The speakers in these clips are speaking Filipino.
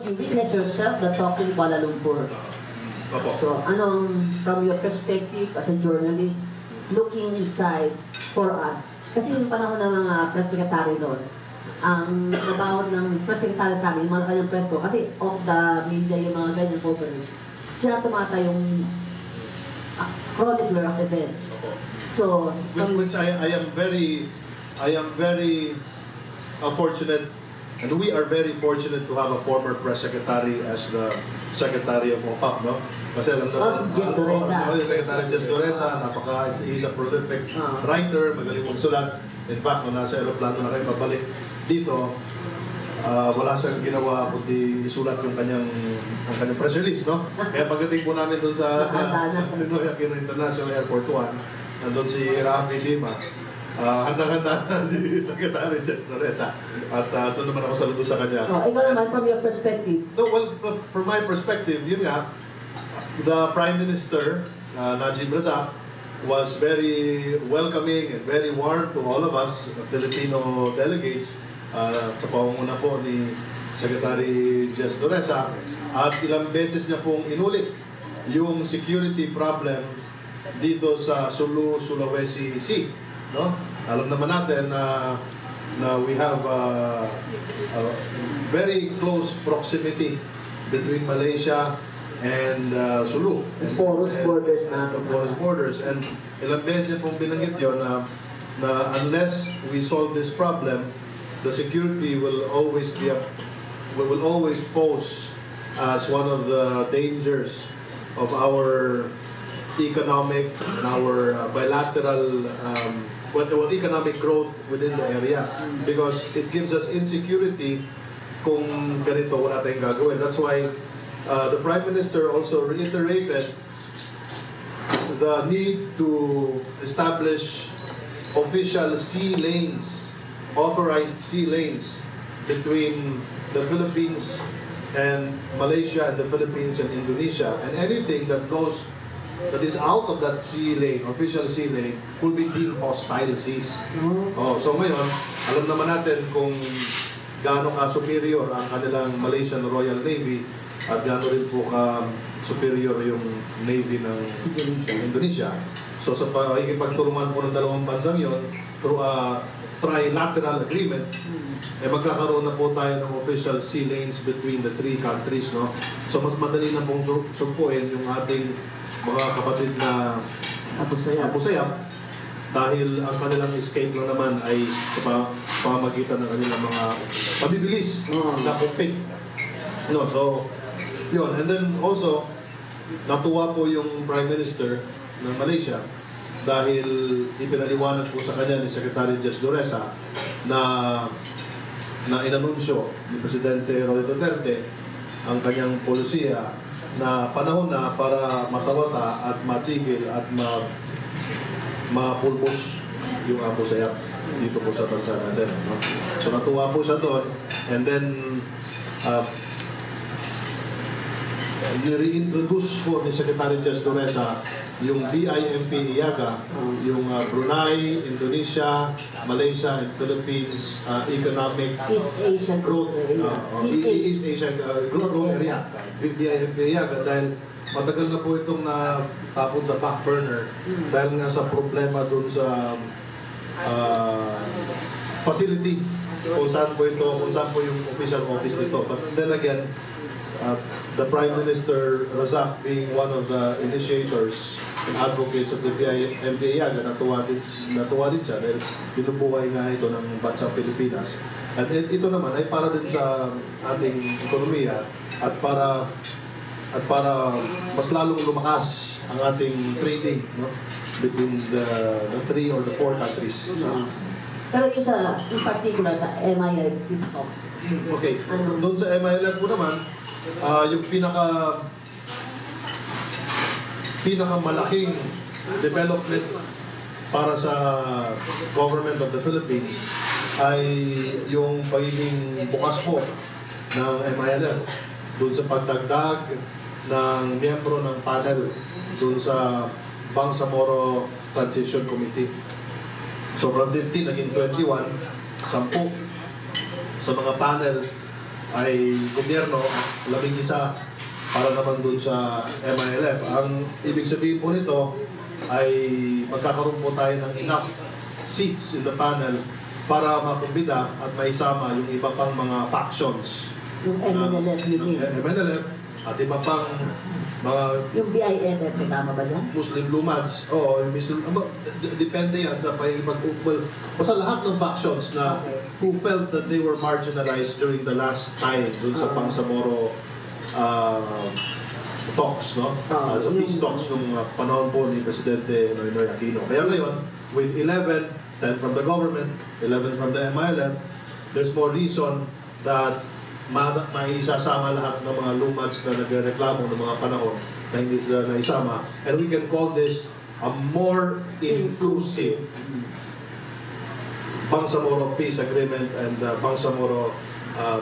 you witness yourself the talks in Kuala Lumpur. So, from your perspective as a journalist, looking inside for us, kasi yung panahon ng mga press secretary doon, ang trabaho ng press secretary sa amin, yung mga kanyang press ko, kasi off the media yung mga ganyan photos, siya tumata yung chronicler of event. So, which I am very fortunate, and we are very fortunate to have a former press secretary as the secretary of OPAP, no? Kasi alam na, Secretary Jess Doresa, he's a prolific writer, magaling magsulat. In fact, nung nasa aeroplano na kayo pabalik dito, wala siyang ginawa kundi isulat yung kanyang press release, no? Kaya pagdating po namin doon sa Aquino International Airport 1, nandun si Rafi Lima, handa-handa na si Secretary Jess Doresa. At doon naman ako saludo sa kanya. Ikaw naman, from your perspective? No, well, from my perspective, yun nga, the Prime Minister, Najib Razak, was very welcoming and very warm to all of us, Filipino delegates, sa pamumuno po ni Secretary Jess Doresa. At ilang beses niya pong inulit yung security problem dito sa Sulu, Sulawesi Sea. No? Alam naman natin na we have a very close proximity between Malaysia and Sulu. Porous borders natin. Porous borders. And ilang beses pong binanggit yun na unless we solve this problem, the security will always pose as one of the dangers of our economic and our bilateral economic growth within the area, because it gives us insecurity kung ganito wala tayong gagawin. That's why the Prime Minister also reiterated the need to establish official sea lanes, authorized sea lanes between the Philippines and Malaysia and the Philippines and Indonesia, and anything that that is out of that sea lane, official sea lane, will be deemed hostile seas. So ngayon, alam naman natin kung gaano ka-superior ang kanilang Malaysian Royal Navy at gaano rin po ka-superior yung Navy ng Indonesia. So sa pagtulungan po ng dalawang bansang yon, through a trilateral agreement, magkakaroon na po tayo ng official sea lanes between the three countries. No? So mas madali na pong sumpuin yung ating mga kapatid na Abu Sayyaf, dahil ang kanilang escape lang naman ay sa pamamagitan ng kanilang mga mabibilis na cockpit. No, so, yun. And then also, natuwa po yung Prime Minister ng Malaysia dahil ipinaliwanag po sa kanya ni Secretary Jess Doresa na inanunsyo ni Presidente Rodrigo Duterte ang kanyang polisiya na panahon na para masawata at matigil at mapulbos yung Abu Sayyaf dito po sa bansa natin. No? So natuwa po siya doon, and then i-reintroduce po ni Secretary Jess Doresa yung BIMP IAGA, yung Brunei, Indonesia, Malaysia, and Philippines Economic East Asian Growth East Asian Growth Area, BIMP IAGA, dahil matagal na po itong natapon sa back burner dahil nga sa problema dun sa facility kung saan po yung official office nito. But then again, the Prime Minister Razak being one of the initiators and advocates of the BIMP-IAGA, natuwa din siya dahil binubuhay nga ito ng bansang Pilipinas. At ito naman ay para din sa ating ekonomiya at para mas lalong lumakas ang ating trading, no, between the three or the four countries. Pero yung in particular sa MIL peace talks. Okay. Doon sa MIL po naman, yung pinakamalaking development para sa government of the Philippines ay yung pagiging bukas po ng MILF doon sa pagdagdag ng miyembro ng panel doon sa Bangsamoro Transition Committee. So from 15 naging 21, 10 sa mga panel ay gobyerno, 11 para naman dun sa MILF. Ang ibig sabihin po nito ay magkakaroon po tayo ng enough seats in the panel para makumbida at maisama yung iba pang mga factions. Yung MNLF, yun eh. MNLF at iba pang mga Yung BINF, kasama ba yan? Muslim Lumads. Oo, yung Muslim, depende yan sa pag-ukbal. Basta lahat ng factions na who felt that they were marginalized during the last time dun sa Bangsamoro talks, no? Sa peace talks nung panahon po ni Presidente Noynoy Aquino. Kaya ngayon, with 11, 10 from the government, 11 from the MILF, there's more reason that maisasama lahat ng mga lumads na nagreklamo ng mga panahon na hindi sila naisama. And we can call this a more inclusive Bangsamoro Peace Agreement and Bangsamoro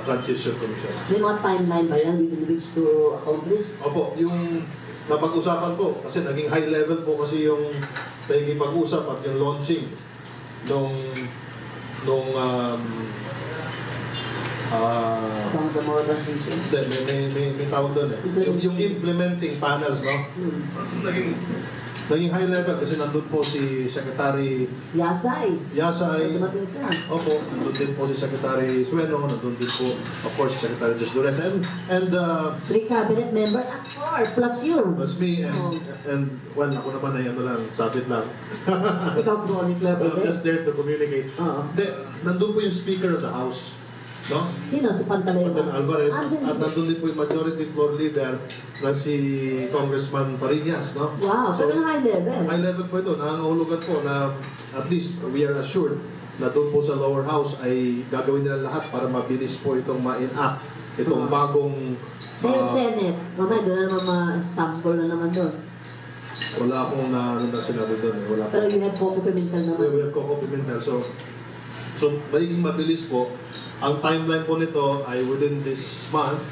Transition Commission. May mga timeline ba yan within which to accomplish? Opo, yung napag-usapan po, kasi naging high level po kasi yung naging pag-usap at yung launching nung Bangsamoro Transition? may tawag doon eh. Yung implementing panels, no? Naging high level kasi nandun po si Secretary Yasay. Dumating siya. Opo, nandun din po si Secretary Sueno, nandun din po, of course, si Secretary Desdores, and 3 cabinet member at 4 plus you. plus me, and well, ako naman ay ano lang, sabit lang. Ikaw chronicler ba din? Just there to communicate. Nandun po yung Speaker of the House, no? Sino? Si Pantaleon Alvarez, at nandun din po yung Majority Floor Leader na si Congressman Fariñas, no? Wow, so high level. High level po ito, nangangahulugan po na at least we are assured na doon po sa lower house ay gagawin nila lahat para mabilis po itong ma-enact itong bagong Sa yung Senate, mamaya doon na naman ma-stumble na naman doon. wala akong na sinabi doon. Wala Pero you have Coco Pimentel naman. We have Coco Pimentel. So magiging mabilis po. Ang timeline po nito ay within this month.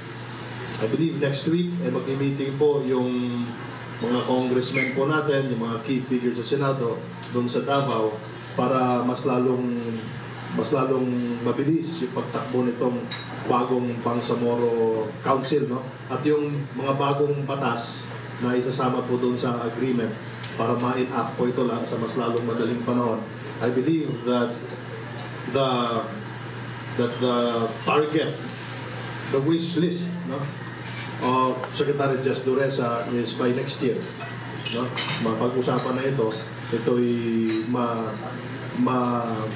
I believe next week ay mag-meeting po yung mga congressmen po natin, yung mga key figures sa Senado doon sa Davao para mas lalong mabilis yung pagtakbo nitong bagong Bangsamoro Council, no? At yung mga bagong batas na isasama po doon sa agreement para ma-enact po ito lang sa mas lalong madaling panahon. I believe that the target, the wish list, no, of Secretary Desdores is by next year, no? Mapag-usapan na ito'y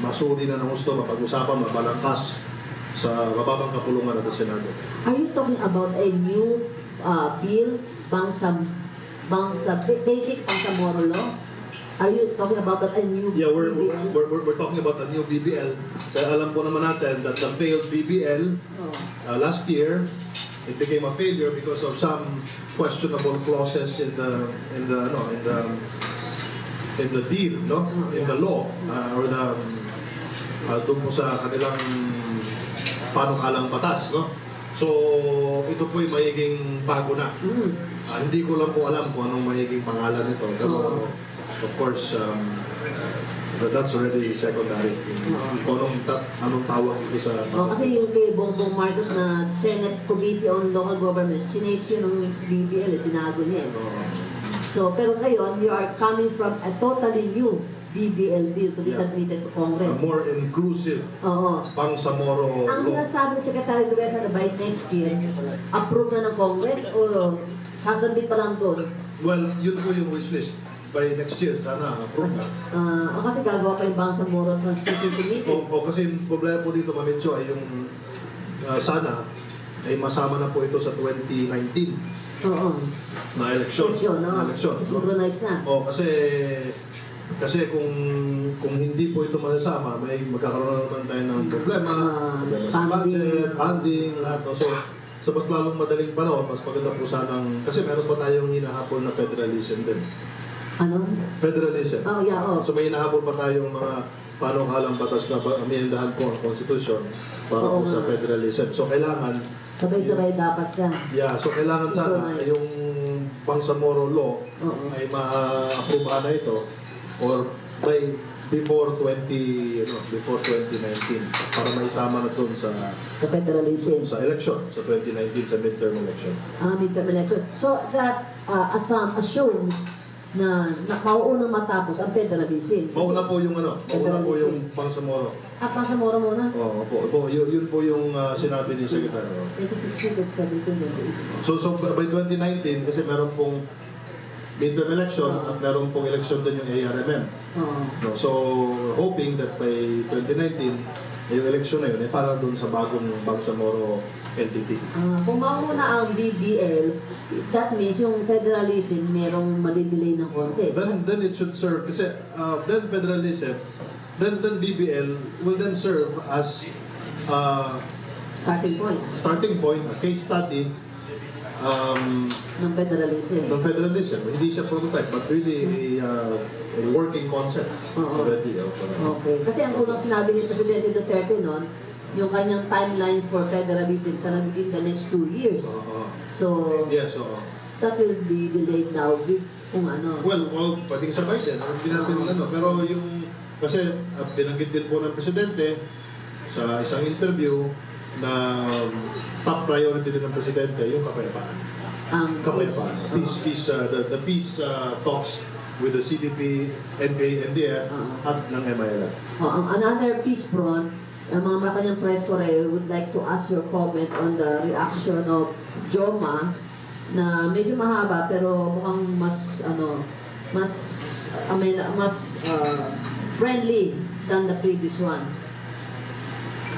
masuri na ng gusto, mapag-usapan, mabalangkas sa mababang kapulungan at sa Senado. Are you talking about a new bill, basic Bangsamoro law? Are you talking about that a new Yeah, BBL? we're talking about a new BBL. Kaya alam po naman natin that the failed BBL last year, it became a failure because of some questionable clauses in the deal, no, in the law, or the doon po sa kanilang panukalang batas, no. So ito po yung magiging bago na. Hindi ko lang po alam kung anong magiging pangalan nito. Pero of course, that's already secondary. Kung anong tawag ito sa... kasi yung kay Bongbong Marcos na Senate Committee on Local Governments, chinesyo ng BBL, tinago niya. So, pero ngayon, you are coming from a totally new BBL bill to be submitted to Congress. A more inclusive Bangsamoro Ang law. sinasabi ni Secretary Reza na by next year, approve na ng Congress o sasabit pa lang doon? Well, yun po yung wish list. By next year, sana approve na. Kasi gagawa pa yung Bangsamoro Transition Committee. Kasi yung problema po dito, Marichu, ay yung sana ay masama na po ito sa 2019 na election. Synchronize na. Kasi kung hindi po ito masasama, may magkakaroon na naman tayo ng problema, funding, lahat. So mas lalong madaling panahon, mas maganda po sanang, kasi meron pa tayong hinahabol na federalism din. Ano? Federalism. So may hinahabol pa tayong mga panukalang batas na amihendahan po ang Constitution para po sa federalism. So kailangan sabay-sabay dapat siya. Yeah, so kailangan sana yung Bangsamoro law ay ma-aprobahan na ito or by before 2019 para maisama na dun sa federalism. election, sa 2019 sa midterm election. Midterm election. So that assumes na mauunang matapos ang federalism. Mauna po yung Bangsamoro. Bangsamoro muna? Oo po. Yun po yung sinabi ni Secretary. 2016 at 17. So by 2019, kasi meron pong midterm election at meron pong election din yung ARMM. No, so hoping that by 2019, yung election na yun, para doon sa bagong Bangsamoro entity. Kung mauna ang BBL, that means yung federalism merong madidelay ng konti. Then it should serve, kasi then federalism, then BBL will then serve as starting point, a case study ng federalism. Hindi siya prototype, but really a working concept already. Okay. Kasi ang unang sinabi ni Presidente Duterte noon, yung kanyang timelines for federalism sa within the next 2 years. So, yes, that will be delayed now with kung ano. Well, pwedeng sabay din. Hindi natin pero yung, kasi binanggit din po ng Presidente sa isang interview na top priority din ng Presidente yung kapayapaan. Kapayapaan. The peace talks with the CBP, NPA, NDF, at ng MILF. Another peace front, ang mga Malacanang press corps would like to ask your comment on the reaction of Joma na medyo mahaba pero mukhang mas friendly than the previous one.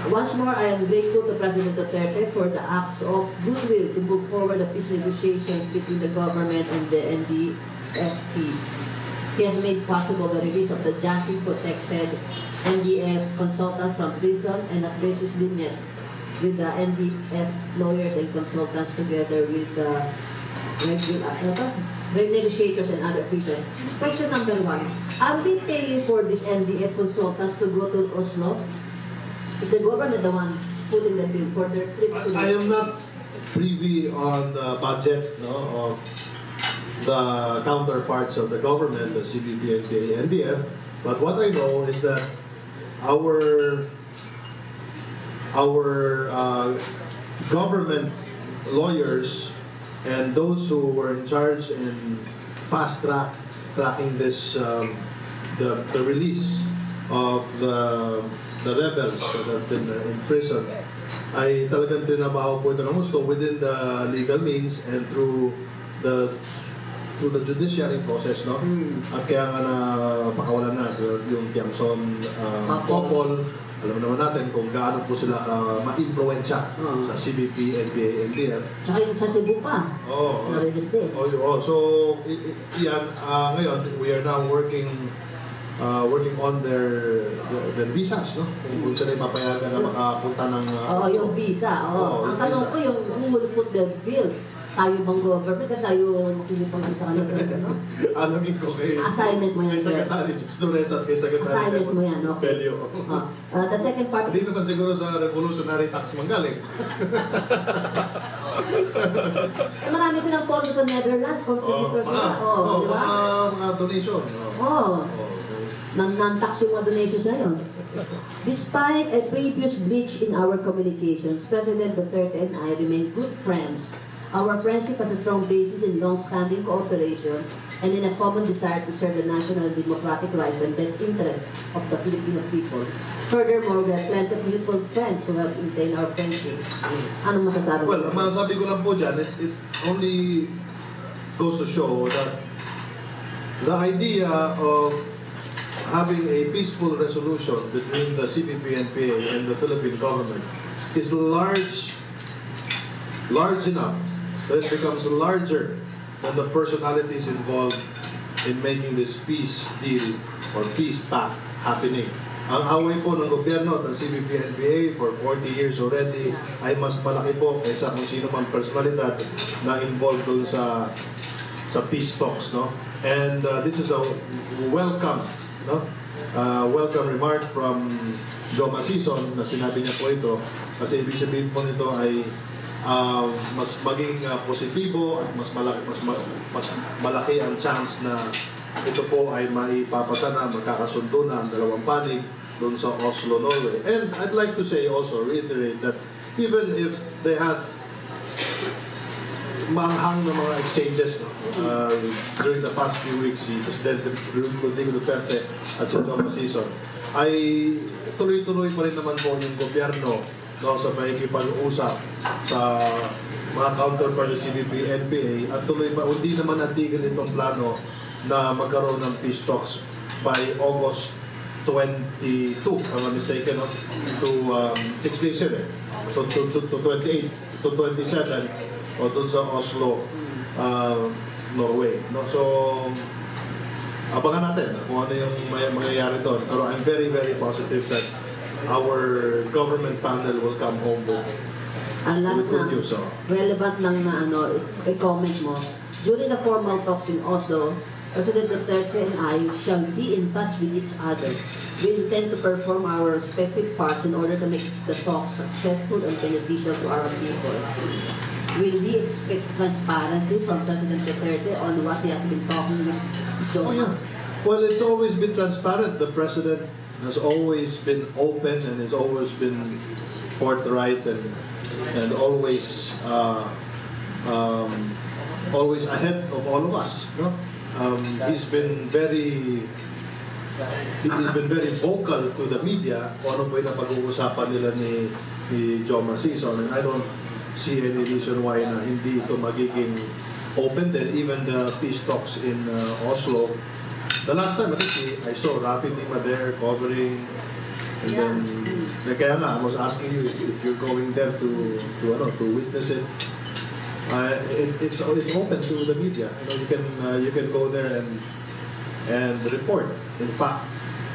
Once more, I am grateful to President Duterte for the acts of goodwill to move forward the peace negotiations between the government and the NDFP. He has made possible the release of the JASI protected NDF consultants from prison and has graciously met with the NDF lawyers and consultants together with the negotiators and other officials. Question number 1. Are we paying for these NDF consultants to go to Oslo? Is the government the one putting the bill for their trip to I am not privy on the budget of the counterparts of the government, the CBP, NPA, NDF, but what I know is that our government lawyers and those who were in charge in tracking this the release of the rebels that have been in prison ay talagang trinabaho po ito ng gusto within the legal means and through the judiciary process, no? At kaya nga na pakawalan na yung Tiangson couple. Alam naman natin kung gaano po sila ma-influensya sa CBP, NPA, NDF. Tsaka yung sa Cebu pa. Narinig din. So, yan, ngayon, we are now working on their visas, no? Kung sila ipapayagan na makapunta ng... yung visa. Ang tanong ko yung who will put the bills? Tayo bang government? Kasi tayo makikipag sa kanila. No? Alamin ko kay... Assignment mo yan. Kay Secretary Chis at kay Secretary... Assignment mo yan, okay. Pelio. The second part... Hindi naman siguro sa revolutionary tax manggaling. Marami silang pondo sa Netherlands, contributors sila. Di ba? Mga donation. Non-tax yung mga donations na yun. Despite a previous breach in our communications, President Duterte and I remain good friends. Our friendship has a strong basis in long-standing cooperation and in a common desire to serve the national democratic rights and best interests of the Filipino people. Furthermore, we have plenty of mutual friends who have maintained our friendship. Anong masasabi? Well, masasabi ko lang po dyan, it only goes to show that the idea of having a peaceful resolution between the CBP, NPA, and the Philippine government is large enough that it becomes larger than the personalities involved in making this peace deal or peace pact happening. Ang away po ng gobyerno at ng CBP, NPA for 40 years already ay mas malaki po kaysa kung sino man personalidad na involved dun sa peace talks, no? And this is a welcome remark from Joma Sison na sinabi niya po ito kasi ibig sabihin po nito ay mas maging positibo at mas malaki ang chance na ito po ay maipapasa na, magkakasundo na ang dalawang panig doon sa Oslo, Norway. And I'd like to say also, reiterate that even if they had maanghang na mga exchanges during the past few weeks, si Presidente Rodrigo Duterte at si Thomas Sison, ay tuloy-tuloy pa rin naman po yung gobyerno sa pakikipag-usap sa mga counterpart ng CBP, NPA, at tuloy pa, hindi naman natigil itong plano na magkaroon ng peace talks by August 22, if I'm not mistaken, to 67, so to 28, to 27, o dun sa Oslo, Norway. No? So, abangan natin kung ano yung mangyayari doon. Pero I'm very, very positive that our government panel will come home with good news. Relevant lang na i-comment mo. During the formal talks in Oslo, President Duterte and I shall be in touch with each other. We intend to perform our respective parts in order to make the talks successful and beneficial to our people. Will we expect transparency from President Duterte on what he has been talking with Jonah? Well, it's always been transparent. The President has always been open and has always been forthright and always always ahead of all of us. No? He's been very vocal to the media kung ano po yung napag-uusapan nila ni Joma Sison, and I don't see any reason why na hindi ito magiging open then even the peace talks in Oslo. The last time I saw Rafi Lima there covering, and then kaya nga I was asking you if you're going there to witness it. It's open to the media. You can go there and report. In fact,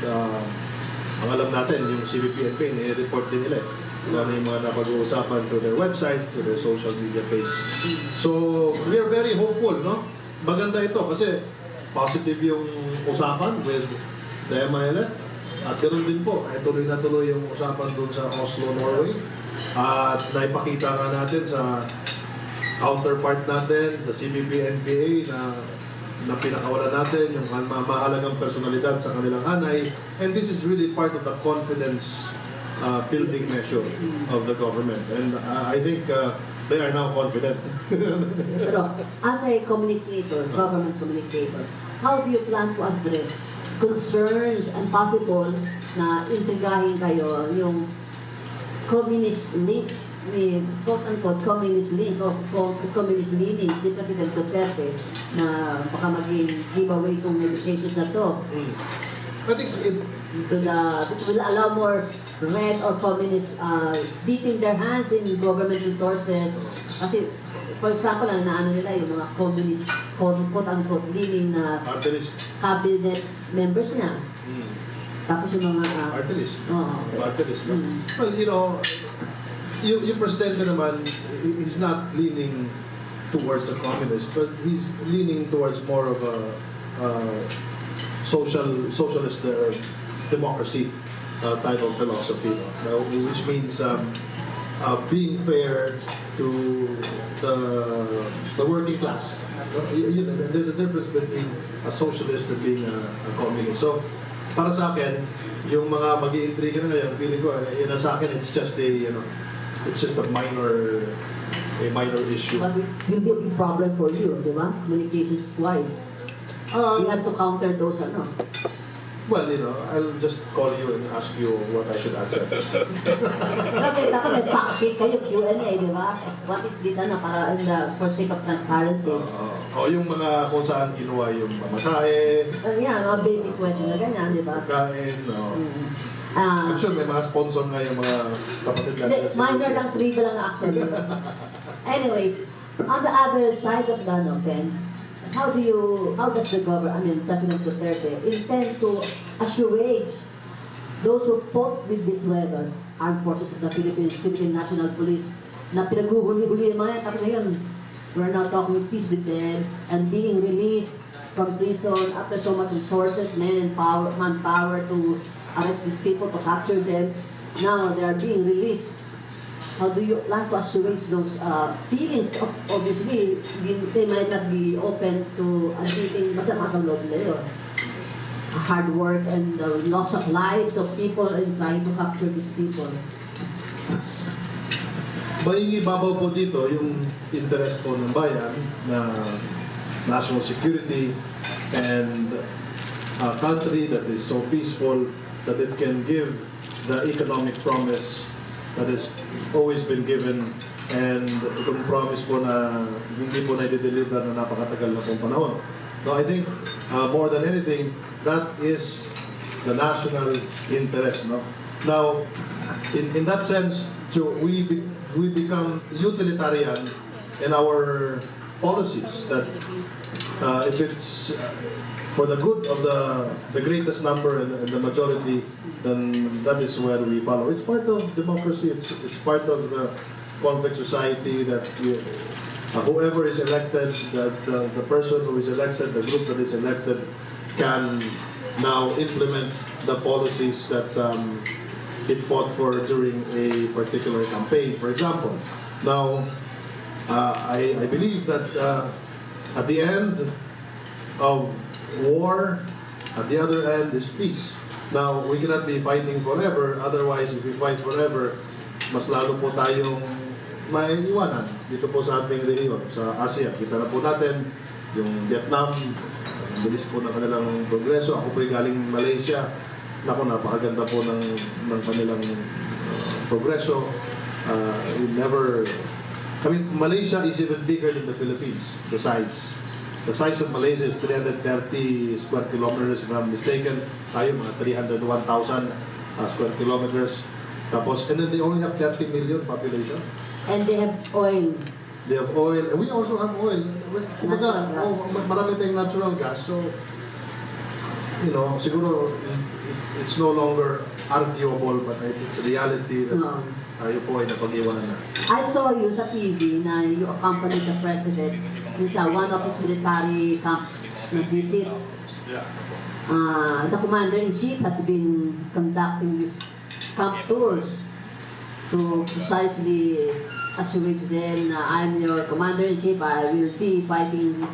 ang alam natin yung CBP ni-report din nila. Ano yung mga napag-uusapan to their website, to their social media page. So, we are very hopeful, no? Maganda ito kasi positive yung usapan with the MILF. At ganoon din po, ay tuloy na tuloy yung usapan dun sa Oslo, Norway. At naipakita nga natin sa counterpart natin, sa CBP-NPA na pinakawalan natin yung mahalagang personalidad sa kanilang hanay. And this is really part of the confidence building measure of the government. And I think they are now confident. Pero as a communicator, government communicator, how do you plan to address concerns and possible na integrahin kayo yung communist links ni quote-unquote communist links or communist leanings ni President Duterte na baka maging giveaway itong negotiations na to? I think it will allow more red or communist dipping their hands in government resources. Kasi, for example, naano nila yung mga communist quote-unquote leaning na cabinet members niya. Tapos yung mga party list. Party list. Well, yung presidente naman, he's not leaning towards the communist, but he's leaning towards more of a socialist democracy type of philosophy, which means being fair to the working class. There's a difference between a socialist and being a communist. So, para sa akin, yung mga mag-iintriga na ngayon, feeling ko, sa akin, it's just a minor issue. But it will be a big problem for you, di ba? Communications-wise. You have to counter those, Well, I'll just call you and ask you what I should answer. Dapat may fact sheet kayo, Q&A, di ba? What is this, para for sake of transparency? Yung mga kung saan kinuha yung pamasahe. Mga basic question na ganyan, di ba? Kain, I'm sure may mga sponsor nga yung mga kapatid natin. Minor lang, trivial lang actually. Anyways, on the other side of the offense, how does the government, President Duterte, intend to assuage those who fought with these rebels, armed forces of the Philippine National Police, na pinaguhuli-huli yung mga yan, tapos ngayon, we're now talking peace with them, and being released from prison after so much resources, manpower to arrest these people, to capture them. Now, they are being released. How do you like to assuage those feelings? Obviously, they might not be open to admitting masama sa loob nila yun. Hard work and the loss of lives of people and trying to capture these people. Mainibabaw po dito yung interest po ng bayan na national security and a country that is so peaceful that it can give the economic promise that has always been given, and itong promise po na hindi po na-deliver na napakatagal na pong panahon. No, I think more than anything, that is the national interest. No? Now, in that sense, we become utilitarian in our policies. That if it's for the good of the greatest number and the majority, then that is where we follow. It's part of democracy. It's part of the conflict society that whoever is elected, that the person who is elected, the group that is elected, can now implement the policies that it fought for during a particular campaign, for example. Now, I believe that at the end of war, at the other end is peace. Now, we cannot be fighting forever. Otherwise, if we fight forever, mas lalo po tayong may iwanan dito po sa ating rehiyon, sa Asia. Kita na po natin yung Vietnam, ang bilis po ng kanilang progreso. Ako po'y galing Malaysia. Naku, napakaganda po ng kanilang progreso. Malaysia is even bigger than the Philippines, the size. The size of Malaysia is 330 square kilometers, if I'm mistaken. Tayo, mga 301,000 square kilometers. Tapos, and then they only have 30 million population. And they have oil. They have oil. And we also have oil. Natural gas. Marami tayong natural gas. So, siguro, it's no longer arguable, but it's reality that tayo po ay napag-iwanan na. I saw you sa TV na you accompanied the president sa one of his military camps na visit. Yeah. The commander-in-chief has been conducting these camp tours to precisely assuage them na I'm your commander-in-chief, I will be fighting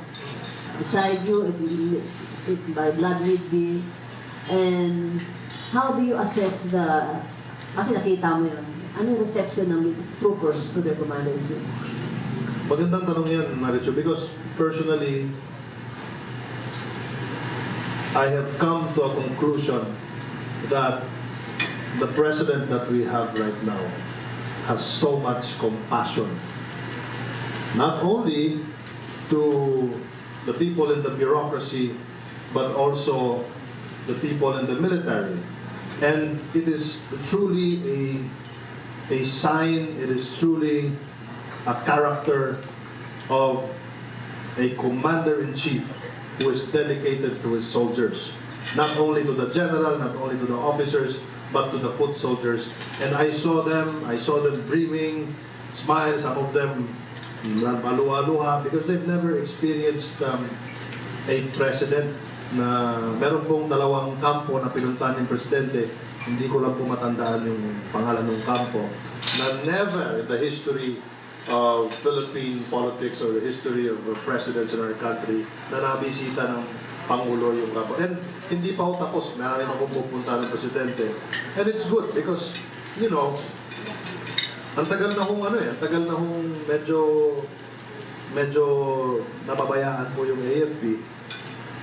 beside you if by blood need be. And how do you assess kasi nakita mo yun, ano yung reception ng troopers to their commander-in-chief? Magandang tanong yan, Marichu, because personally, I have come to a conclusion that the president that we have right now has so much compassion, not only to the people in the bureaucracy, but also the people in the military. And it is truly a sign, it is truly a character of a commander-in-chief who is dedicated to his soldiers. Not only to the general, not only to the officers, but to the foot soldiers. And I saw them dreaming, smile, some of them maluha-luha, because they've never experienced a president na meron pong dalawang kampo na pinuntahan ng presidente. Hindi ko lang po matandaan yung pangalan ng kampo, na never in the history of Philippine politics or the history of presidents in our country na nabisita ng Pangulo yung kampo. And hindi pa ako tapos, marami na akong pupunta ng presidente. And it's good because, ang tagal na hong ang tagal na hong medyo nababayaan po yung AFP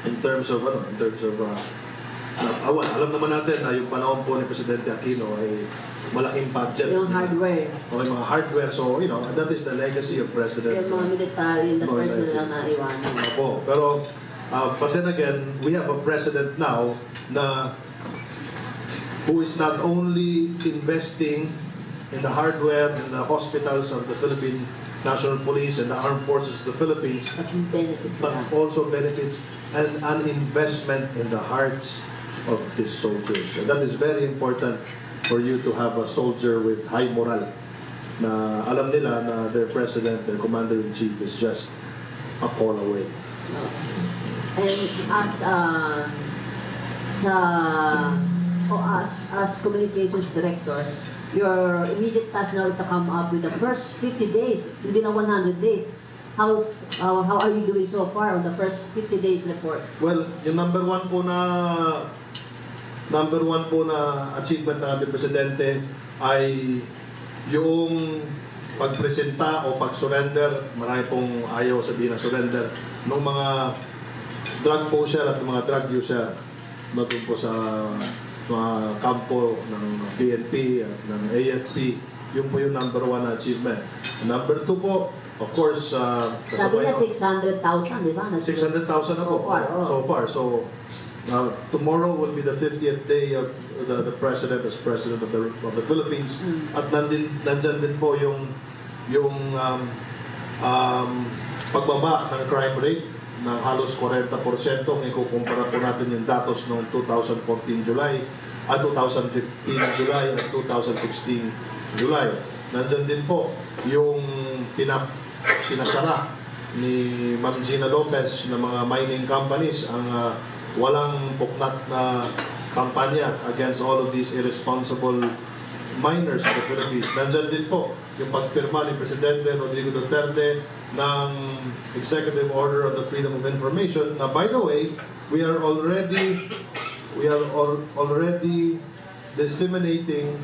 in terms of alam naman natin na yung panahon po ni Presidente Aquino ay malaking budget. Yung hardware. O yung mga hardware. So, that is the legacy of President. Yung mga military, the personnel na iwanan. Opo. Pero, but then again, we have a president now who is not only investing in the hardware and the hospitals of the Philippine National Police and the Armed Forces of the Philippines, but also benefits and an investment in the hearts of these soldiers. And that is very important for you to have a soldier with high moral na alam nila na their president, their commander-in-chief is just a call away. And as communications director, your immediate task now is to come up with the first 50 days, hindi na 100 days. How are you doing so far on the first 50 days report? Well, yung number one po na achievement ng ating presidente ay yung pagpresenta o pag-surrender, marami pong ayaw sabihin na surrender, ng mga drug pusher at mga drug user doon po sa mga kampo ng PNP at ng AFP. Yun po yung number one na achievement. Number two po, of course, sabi na 600,000, di ba? 600,000 na po so far. So, tomorrow will be the 50th day of the president as president of the Philippines. At nandyan din po yung pagbaba ng crime rate ng halos 40% kung ikukumpara po natin yung datos noong 2014 July at 2015 July at 2016 July. Nandyan din po yung pinasara ni Ma'am Gina Lopez ng mga mining companies ang walang puknat na kampanya against all of these irresponsible miners in the Philippines. Nandyan din po yung pagpirma ni Presidente Rodrigo Duterte ng Executive Order on the Freedom of Information. Now, by the way, we are already disseminating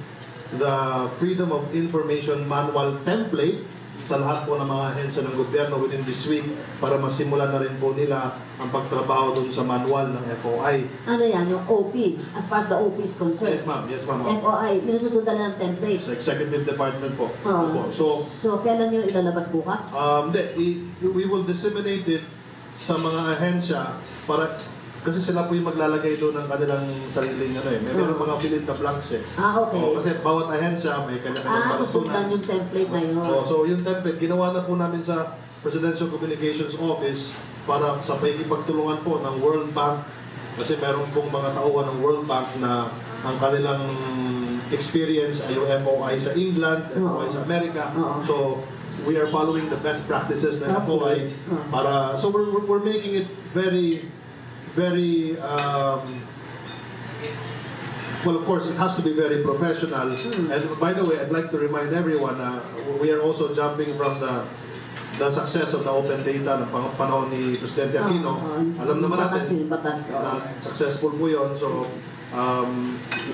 the Freedom of Information Manual template sa lahat po ng mga ahensya ng gobyerno within this week para masimulan na rin po nila ang pagtrabaho dun sa manual ng FOI. Ano yan? Yung OP? As far as the OP is concerned? Yes, ma'am. Yes, ma'am. FOI, sinusundan na ng template? Sa Executive Department po. So, kailan nyo ilalabas bukas? We will disseminate it sa mga ahensya para kasi sila po yung maglalagay doon ng kanilang sariling meron mga fill in the blanks eh. Okay. Kasi bawat ahensya may kanya-kanyang susundan yung template na yun. So yung template, ginawa na po namin sa Presidential Communications Office para sa pagtulungan po ng World Bank kasi meron pong mga tauhan ng World Bank na ang kanilang experience ay yung FOI sa England, FOI sa Amerika. So we are following the best practices ng FOI para so we're making it very well, of course, it has to be very professional. And by the way, I'd like to remind everyone, we are also jumping from the success of the open data ng panahon ni Presidente Aquino. Alam naman natin na successful po yun. So,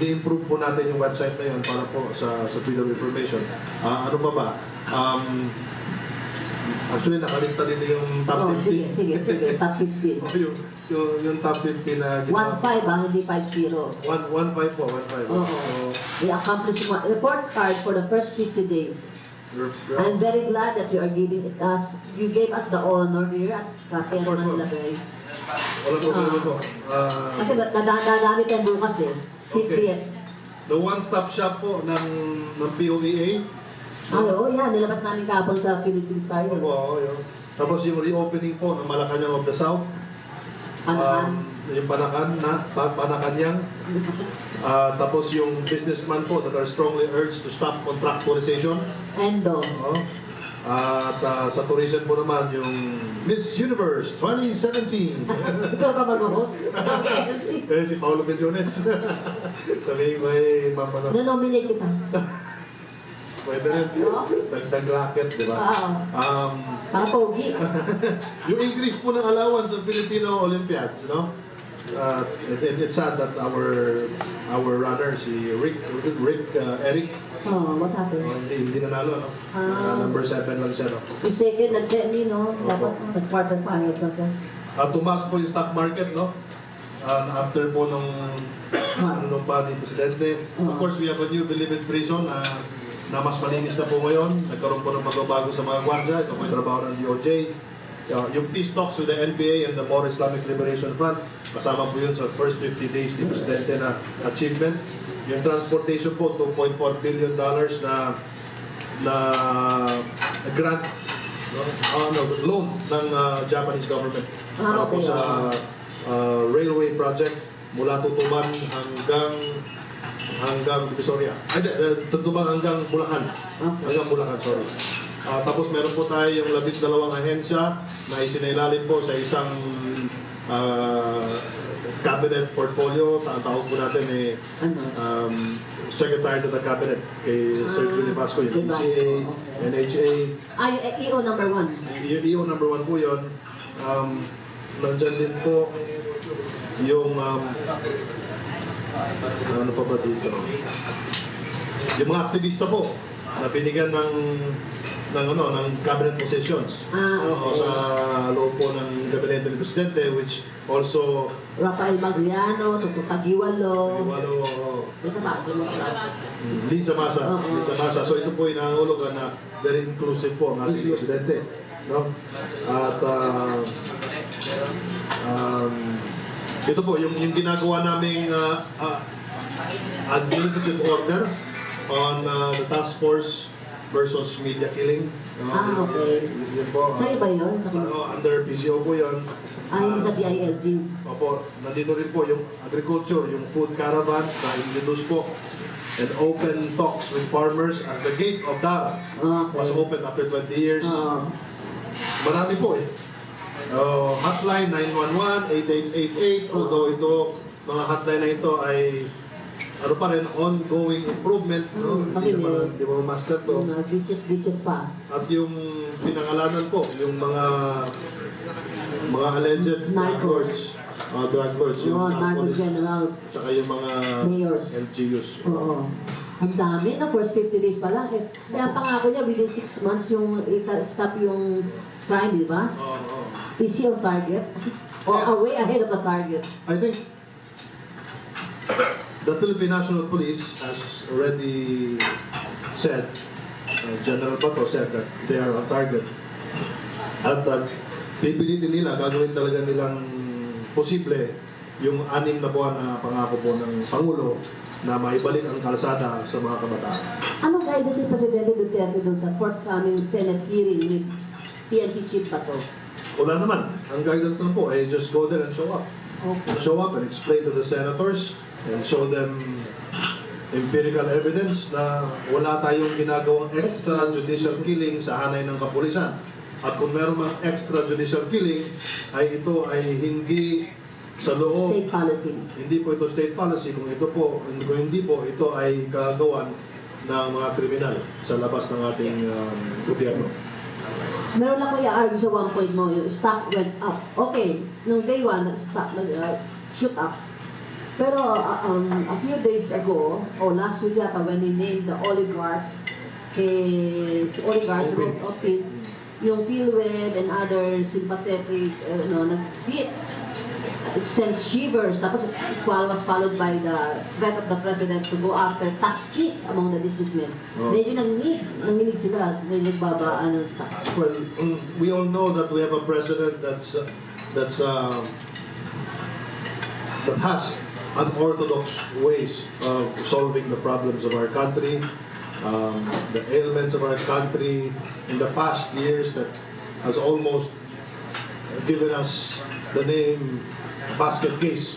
ini-improve po natin yung website na yun para po sa Freedom of Information. Ano ba? Actually, nakalista dito yung top 50. Sige, top 50. Yung top 50 na ginawa. 1.5 hindi 5-0. 1.5 po, 1.5. We accomplished report card for the first 50 days. I'm very glad that you are giving it us. You gave us the honor here at Kapihan, Manila Bay. Wala po. Kasi nadadami tayo bukas eh. 50th. The one-stop shop po ng POEA. Yan. Nilabas namin kapon sa Philippine Star yun. Tapos yung reopening po ng Malacanang of the South. Yung Panakanyang. Tapos yung businessman po that are strongly urged to stop contractualization. Endo. At sa tourism po naman yung Miss Universe 2017. Ikaw ba mag-host? Si Paolo Benjones. Sabihin ko mamano. Nominate kita. Pwede rin. Dagdag racket, di ba? Para pogi. Yung increase po ng allowance ng Filipino Olympiads, no? It's sad that our runner, si Eric, What happened? hindi nanalo, no? Number 7 lang siya, no? Yung second, nag-semi, no? Dapat nag-quarter finals na siya. Tumaas po yung stock market, no? After po nung pa ni Presidente. Of course, we have a new Bilibid prison na mas malinis na po ngayon. Nagkaroon po ng pagbabago sa mga gwardya. Ito po yung trabaho ng DOJ. Yung peace talks with the NPA and the More Islamic Liberation Front, kasama po yun sa first 50 days ni Presidente na achievement. Yung transportation po, $2.4 billion na grant, loan ng Japanese government. Para po sa railway project mula Tutuban hanggang Divisoria. Tutuban hanggang Bulacan. Sorry. Tapos meron po tayo yung 12 ahensya na isinailalim po sa isang cabinet portfolio, tawag po natin Secretary to the Cabinet kay Sir Julie Vasco, yung ECA, NHA. EO number 1. Yung EO number 1 po yun. Nandyan din po yung ano pa ba dito? Yung mga aktivista po na binigyan ng cabinet positions sa loob po ng gabinete ng Presidente, which also Rafael Magliano, Tuto Tagiwalo, Lisa Masa. So ito po yung nangangulugan na very inclusive po ang ating Presidente, no? At ito po yung ginagawa naming administrative order on the task force versus media killing. Okay. Yun po. Sa'yo ba yun? Under PCO po yun. Hindi sa DILG. Opo, nandito rin po yung agriculture, yung food caravan na introduce po, and open talks with farmers as the gate of Dara was opened after 20 years. Marami po eh. Hotline 911-8888, although ito, mga hotline na ito ay ano pa rin, ongoing improvement, no? Hindi mo master to. Ditches pa. At yung pinangalanan po, yung mga alleged drug lords, yung narco generals, tsaka yung mga mayors, LGUs. Oo. Ang dami na, first 50 days pa lang. Kaya pangako niya, within 6 months yung stop yung crime, di ba? Is he on target? Or way ahead of the target? I think the Philippine National Police has already said, General Bato said that they are on target. At pipilitin nila, gagawin talaga nilang posible yung 6 na buwan na pangako po ng Pangulo na maibalik ang kalsada sa mga kabataan. Anong guidance ni Presidente Duterte doon sa forthcoming Senate hearing ni PNP Chief Bato? Wala naman. Ang guidance lang po ay just go there and show up. Okay. Show up and explain to the senators and show them empirical evidence na wala tayong ginagawang extrajudicial killing sa hanay ng kapulisan. At kung meron mang extrajudicial killing, ay ito ay hindi sa loob. State policy. Hindi po ito state policy. Kung hindi po, ito ay kagawan ng mga kriminal sa labas ng ating gobyerno. Meron lang kuya argue sa one point mo, yung stock went up. Okay, nung day 1, nag-stock, shoot up. Pero a few days ago, last week yata, when he named the oligarchs, Opit, yung PhilWed and other sympathetic, nag-hit. It sent shivers. Tapos it was followed by the threat of the President to go after tax cheats among the businessmen. Medyo nanginig sila, medyo nagbabaan ng stock. Well, we all know that we have a president that has unorthodox ways of solving the problems of our country, the ailments of our country in the past years that has almost given us the name basket case,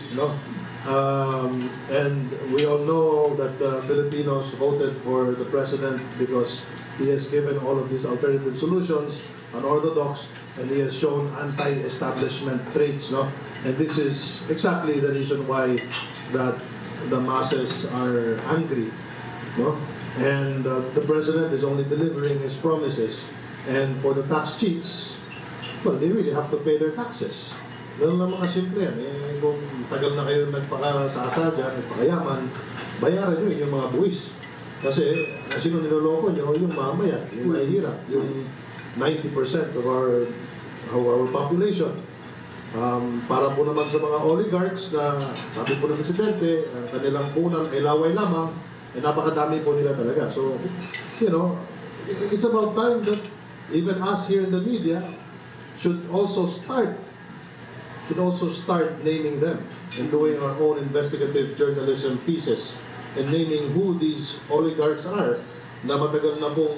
and we all know that the Filipinos voted for the president because he has given all of these alternative solutions, unorthodox, and he has shown anti-establishment traits, and this is exactly the reason why that the masses are angry, and the president is only delivering his promises, and for the tax cheats, well, they really have to pay their taxes. Ganun lang mga simple yan. Kung tagal na kayo nagpakasasa dyan, nagpakayaman, bayaran nyo yung mga buwis. Kasi, sino niloloko nyo? Yung mamaya, yung mahihirap, yung 90% of our population. Para po naman sa mga oligarchs na sabi po ng Presidente, kanilang punan ay laway lamang, napakadami po nila talaga. So, it's about time that even us here in the media should also start naming them and doing our own investigative journalism pieces and naming who these oligarchs are na matagal na pong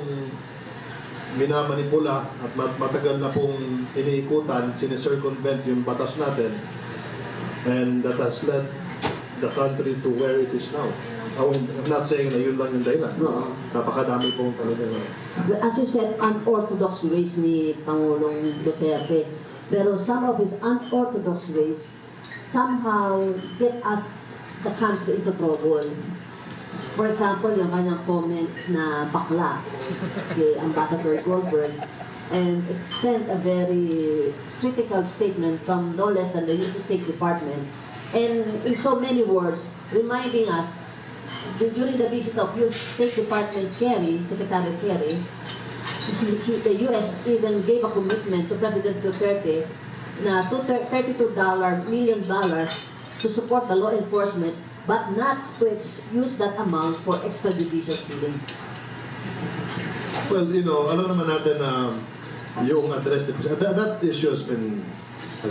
minamanipula at matagal na pong iniikutan, sinicircumvent yung batas natin, and that has led the country to where it is now. I'm not saying na yun lang yung dahilan. No. Napakadami pong talaga. As you said, unorthodox ways ni Pangulong Duterte. Pero some of his unorthodox ways somehow get us, the country, into trouble. For example, yung kanyang comment na bakla kay Ambassador Goldberg, and it sent a very critical statement from no less than the US State Department, and in so many words, reminding us, during the visit of US State Department Secretary Kerry, the US even gave a commitment to President Duterte na $32 million to support the law enforcement, but not to use that amount for extrajudicial killings. Well, alam naman natin na yung address, that issue has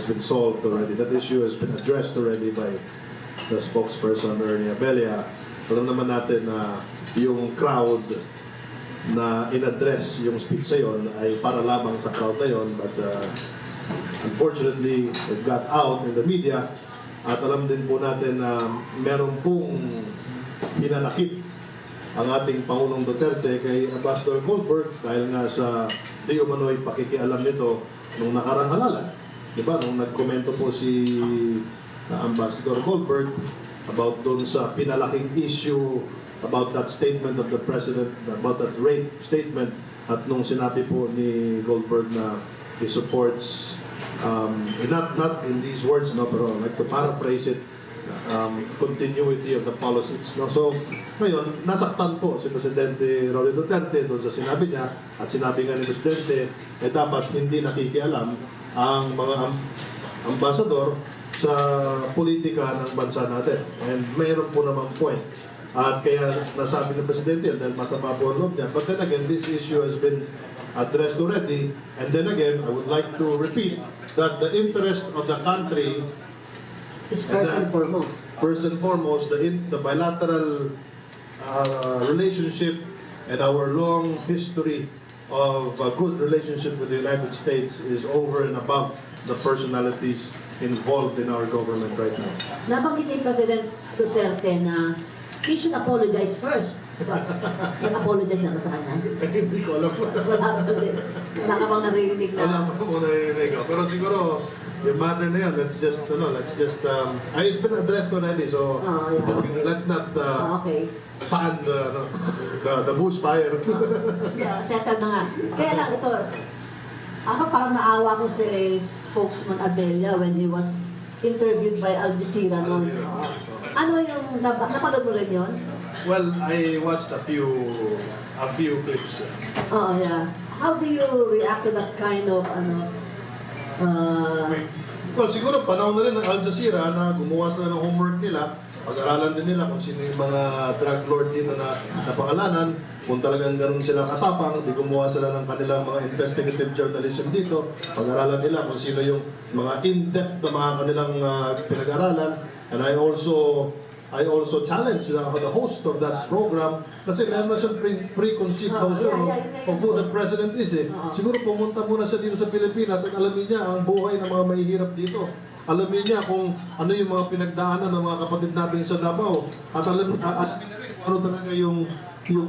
been solved already. That issue has been addressed already by the spokesperson, Ernie Abella. Alam naman natin na yung crowd na in-address yung speech sa yon ay para lamang sa crowd na yon, but unfortunately, it got out in the media. At alam din po natin na meron pong hinanakit ang ating Pangulong Duterte kay Ambassador Goldberg dahil nga sa di umano'y pakikialam nito nung nakarang halalan. Diba? Nung nagkomento po si Ambassador Goldberg about doon sa pinalaking issue about that statement of the President, about that rape statement, at nung sinabi po ni Goldberg na he supports not in these words, no, pero like to paraphrase it, continuity of the policies, no. So ngayon nasaktan po si Presidente Rodrigo Duterte doon sa sinabi niya, at sinabi nga ni Presidente dapat hindi nakikialam ang mga ambasador sa politika ng bansa natin, and mayroon po namang point, at kaya nasabi ng Presidente dahil masama po ang loob niya. But then again, this issue has been addressed already, and then again I would like to repeat that the interest of the country is first and foremost. First and foremost, the bilateral relationship and our long history of a good relationship with the United States is over and above the personalities involved in our government right now. Nabanggit ni President Duterte na he should apologize first. Nag-apologize na ba sa kanya? Hindi ko alam po. Wala ka bang naririnig na? Wala po mo naririnig. Pero siguro, yung matter na yan, let's just, it's been addressed already, so let's not Okay. fan the bushfire. Settle na nga. Kaya lang ito, ako parang naawa ko si spokesman Abella when he was interviewed by Al Jazeera noon. Ano yung, napanood mo rin yun? Well, I watched a few clips. Oh, yeah. How do you react to that kind of, Well, siguro panahon na rin ng Al Jazeera na gumawa sila ng homework nila. Pag-aralan din nila kung sino yung mga drug lord dito na pangalanan. Kung talagang ganun sila katapang, di gumawa sila ng kanilang mga investigative journalism dito. Pag-aralan nila kung sino yung mga in-depth na mga kanilang pinag-aralan. And I also challenge the host of that program kasi meron na siyang preconceived notion of who the president is eh. Siguro pumunta muna siya dito sa Pilipinas at alamin niya ang buhay ng mga mahihirap dito. Alamin niya kung ano yung mga pinagdaanan ng mga kapatid natin sa Davao. At alamin na rin ano talaga yung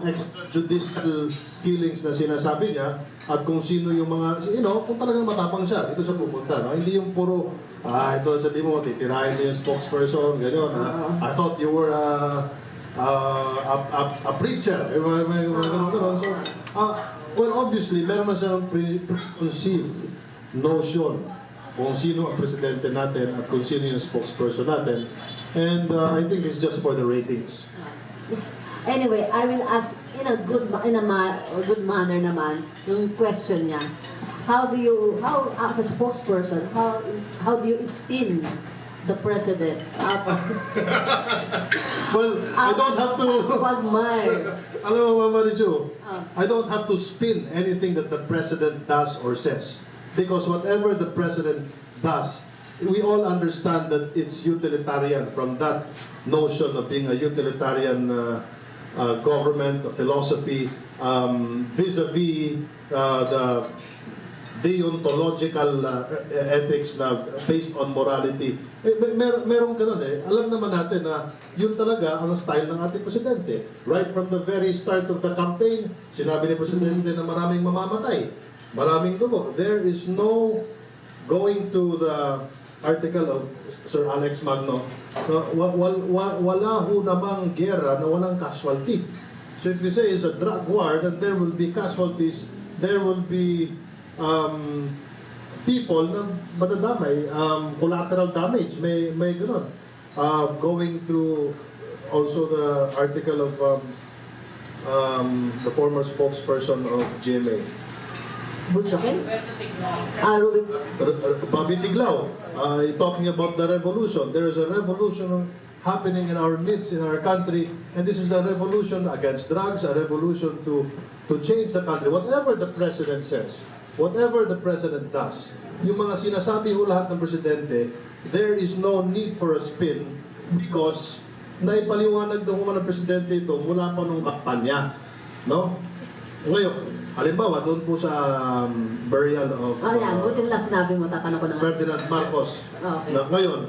extrajudicial killings na sinasabi niya, at kung sino yung mga, kung talagang matapang siya, dito siya pupunta. No? Hindi yung puro, ito sabi mo, titirahin mo yung spokesperson, gano'n. I thought you were a preacher. Ganun. So, well, obviously, meron na siyang preconceived notion kung sino ang presidente natin at kung sino yung spokesperson natin. And I think it's just for the ratings. Anyway, I will ask in a good manner naman yung question niya. How as a spokesperson, how do you spin the president out of well, I don't have to Alam mo, Marichu, I don't have to spin anything that the president does or says, because whatever the president does, we all understand that it's utilitarian, from that notion of being a utilitarian government, philosophy, vis-a-vis the deontological ethics na based on morality. Meron ganun eh. Alam naman natin na yun talaga ang style ng ating presidente. Right from the very start of the campaign, sinabi ni presidente na maraming mamamatay, maraming dugo. There is no going to the article of Sir Alex Magno, wala ho namang gera na walang casualty. So if you say it's a drug war, then there will be casualties, there will be people na madadamay, collateral damage, may gano'n. Going through also the article of the former spokesperson of GMA. Butsokin? Bobby Tiglao, talking about the revolution. There is a revolution happening in our midst, in our country, and this is a revolution against drugs, a revolution to change the country. Whatever the president says, whatever the president does, yung mga sinasabi ho lahat ng presidente, there is no need for a spin because naipaliwanag daw ng presidente ito mula pa nung kampanya. No? Ngayon, halimbawa, doon po sa burial of yan. Buti lang sinabi mo, tatanong ko na nga. Ferdinand Marcos. Okay. Na ngayon,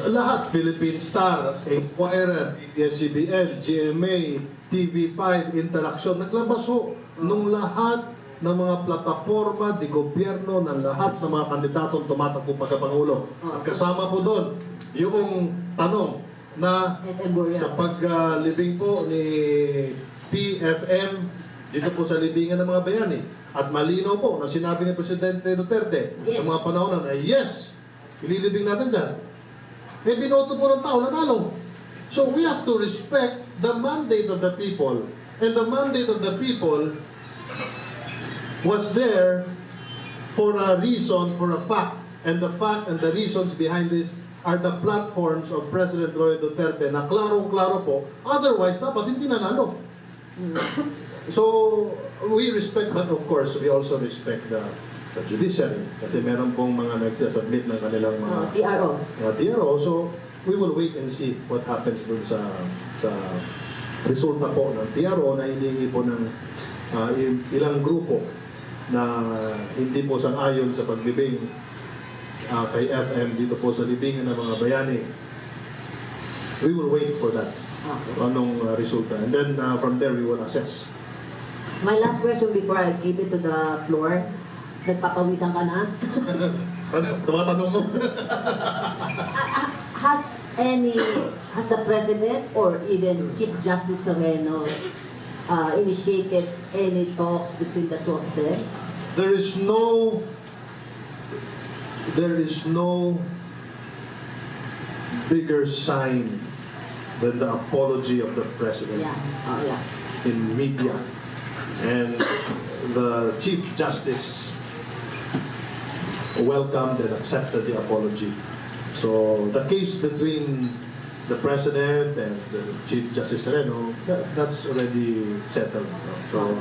lahat, Philippine Star, Inquirer, ABS-CBN, GMA, TV5, Interaction, naglabas ho nung lahat ng mga plataforma di gobyerno ng lahat ng mga kandidatong tumatakbo pagkapangulo. At kasama po doon yung tanong na sa paglibing po ni PFM dito po sa libingan ng mga bayani. At malinaw po na sinabi ni Presidente Duterte ng mga panahon na yes, ililibing natin dyan. Eh, binoto po ng tao, nanalo. So we have to respect the mandate of the people. And the mandate of the people was there for a reason, for a fact. And the fact and the reasons behind this are the platforms of President Roy Duterte na klarong-klaro po. Otherwise, dapat hindi nanalo. So, we respect, but of course, we also respect the judiciary. Kasi meron pong mga nagsasubmit ng kanilang mga TRO. So, we will wait and see what happens dun sa resulta po ng TRO na hinihingi po ng ilang grupo na hindi po sang-ayon sa paglibing kay FM dito po sa libingan ng mga bayani. We will wait for that. Anong resulta. And then from there we will assess. My last question before I give it to the floor. Nagpapawisan ka na? Tumatanong mo? Has the President or even Chief Justice Sereno initiated any talks between the two of them? There is no bigger sign than the apology of the President in media. And the Chief Justice welcomed and accepted the apology. So the case between the President and the Chief Justice Sereno, that's already settled. So,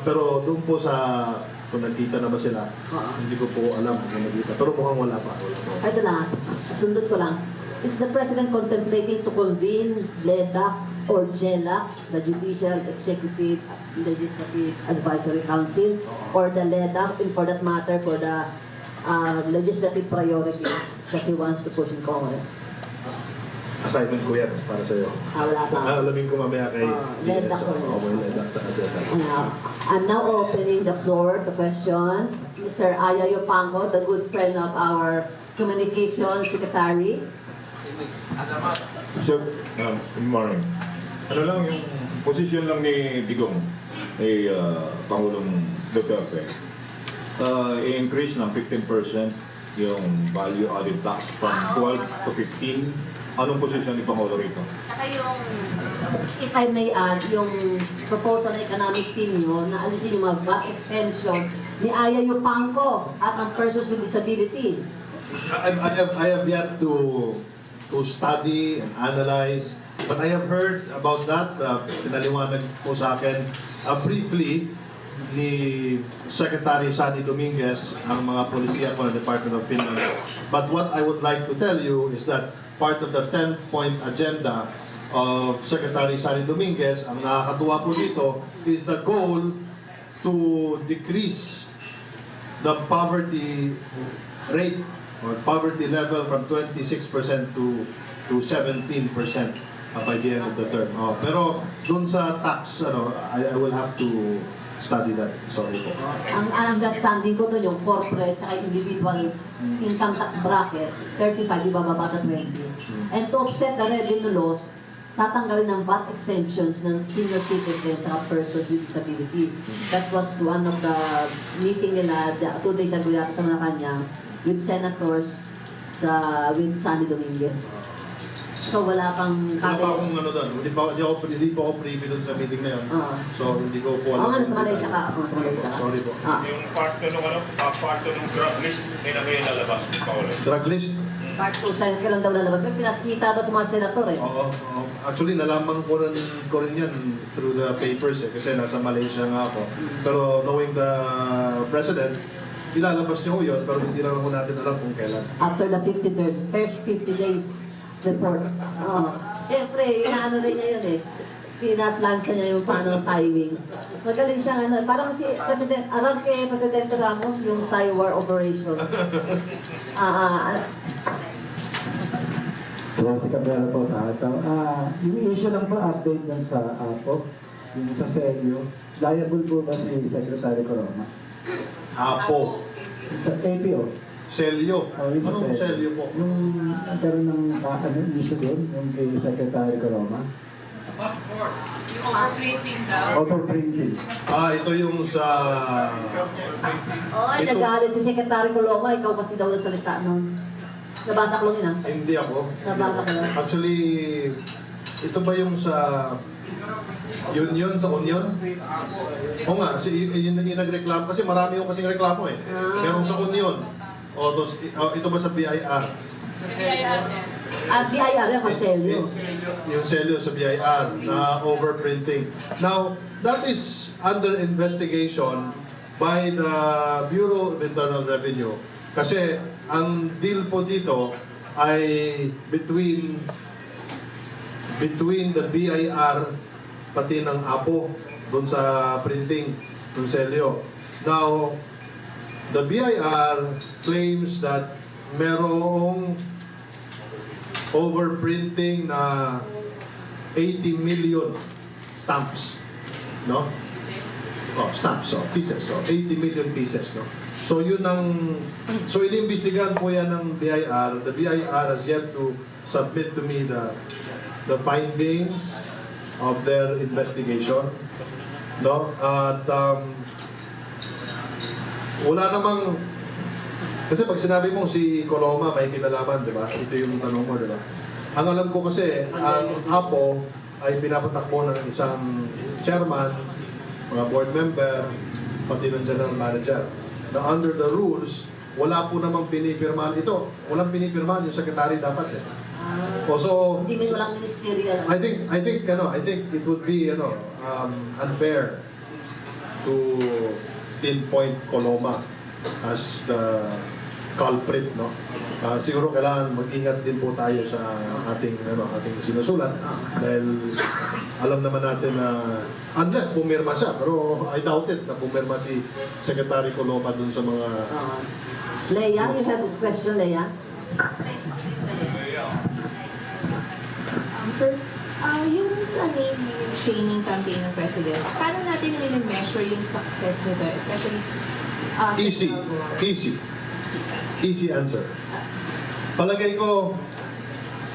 pero doon po sa kung nagkita na ba sila, hindi ko po alam kung nagkita. Pero mukhang wala pa. Ito lang, sundot ko lang. Is the President contemplating to convene LEDAC or JELAC, the Judicial Executive Legislative Advisory Council, or the LEDAC, and for that matter, for the legislative priorities that he wants to push in Congress? Assignment ko yan para sa'yo. Wala pa. Alamin ko mamaya kay LEDAC ko. LEDAC sa agenda. I'm now opening the floor to questions. Mr. Ayayo Pango, the good friend of our Communications Secretary. Sir, good morning. Ano lang yung position lang ni Digong, ni Pangulong Duterte, i-increase ng 15% yung value added tax from 12 to 15. Anong position ni Pangulo rito? Saka yung, if I may add, yung proposal ng economic team nyo na alisin yung mga VAT exemption ni Ayayo Pango at ang persons with disability. I have yet to study and analyze, but I have heard about that. Pinaliwanag po sa akin briefly ni Secretary Sani Dominguez ang mga polisiya po ng Department of Finance. But what I would like to tell you is that part of the 10-point agenda of Secretary Sani Dominguez, ang nakakatuwa po dito, is the goal to decrease the poverty rate or poverty level from 26% to 17% by the end of the term. Pero dun sa tax, I will have to study that. Sorry po. Ang understanding ko doon yung corporate at individual income tax brackets, 35 ibababa sa 20. And to offset the revenue loss, tatanggalin ng VAT exemptions ng senior citizens at persons with disability. That was one of the meeting nila 2 days ago yata sa Malacanang with senators with Sunny Dominguez. So wala pang Wala pa cabinet. akong ano doon. Hindi pa ako privy doon sa meeting na yun. So hindi ko po Oo nga, alam. sa Malaysia ka. Sa Malaysia ka. Sorry po. Yung part 2 nung part 2 nung drug list, may na kayo lalabas, Paolo. Drug list? Part 2, saan ka lang daw lalabas? May pinaskita daw sa mga senator eh. Oo. Actually, nalaman ko rin yan through the papers kasi nasa Malaysia nga ako. Pero knowing the president, ilalabas niyo yun, pero hindi lang natin alam kung kailan. After the 50 days, first 50 days report. Siyempre, inaano rin niya yun eh. Pinatlansya niya yung paano timing. Magaling siya ano, parang si President, alam kay Presidente Ramos yung Cyber Operations. Si Cabrera po sa ito. Yung issue lang po, update lang sa APO, yung sa SELIO. Liable po ba si Secretary Corona? Apo. Sa APO. Selyo. Yung sa Anong selyo po? Yung nagkaroon ng issue doon, yung kay Secretary Corona. Yung overprinting daw. Overprinting. Ito yung sa... Oo, nagalit si Secretary Coloma, ikaw kasi daw nagsalita nun. Nabasa ko lang yun ah. Hindi ako. Nabasa ko lang. Actually, ito ba yung sa... Union sa Union? Oo nga, yun yung nagreklamo. Kasi marami yung kasing reklamo eh. Merong sa Union. Ito ba sa BIR? BIR yung Marcelio. Yung selyo sa BIR na overprinting. Now, that is under investigation by the Bureau of Internal Revenue. Kasi ang deal po dito ay between the BIR pati ng APO doon sa printing ng selyo. Now, the BIR claims that merong overprinting na 80 million stamps, no? Stamps, pieces, 80 million pieces, no? So inimbestigahan po yan ng BIR. The BIR has yet to submit to me the findings of their investigation, no? At wala namang, kasi pag sinabi mo si Coloma may kinalaman, di ba? Ito yung tanong mo, di ba? Ang alam ko kasi, ang APO ay pinapatakbo ng isang chairman, mga board member, pati ng general manager. Na under the rules, wala po namang pinipirmahan ito. Walang pinipirmahan yung secretary dapat eh. So, Hindi mo walang ministerial. I think it would be unfair to pinpoint Coloma as the culprit, no? Siguro kailangan mag-ingat din po tayo sa ating sinusulat dahil alam naman natin na unless pumirma siya, pero I doubt it na pumirma si Secretary Coloma dun sa mga Leia, you have this question, Leia? Sir, yung sa naming shaming campaign ng President, paano natin measure yung success nito, especially sa Easy answer. Palagay ko,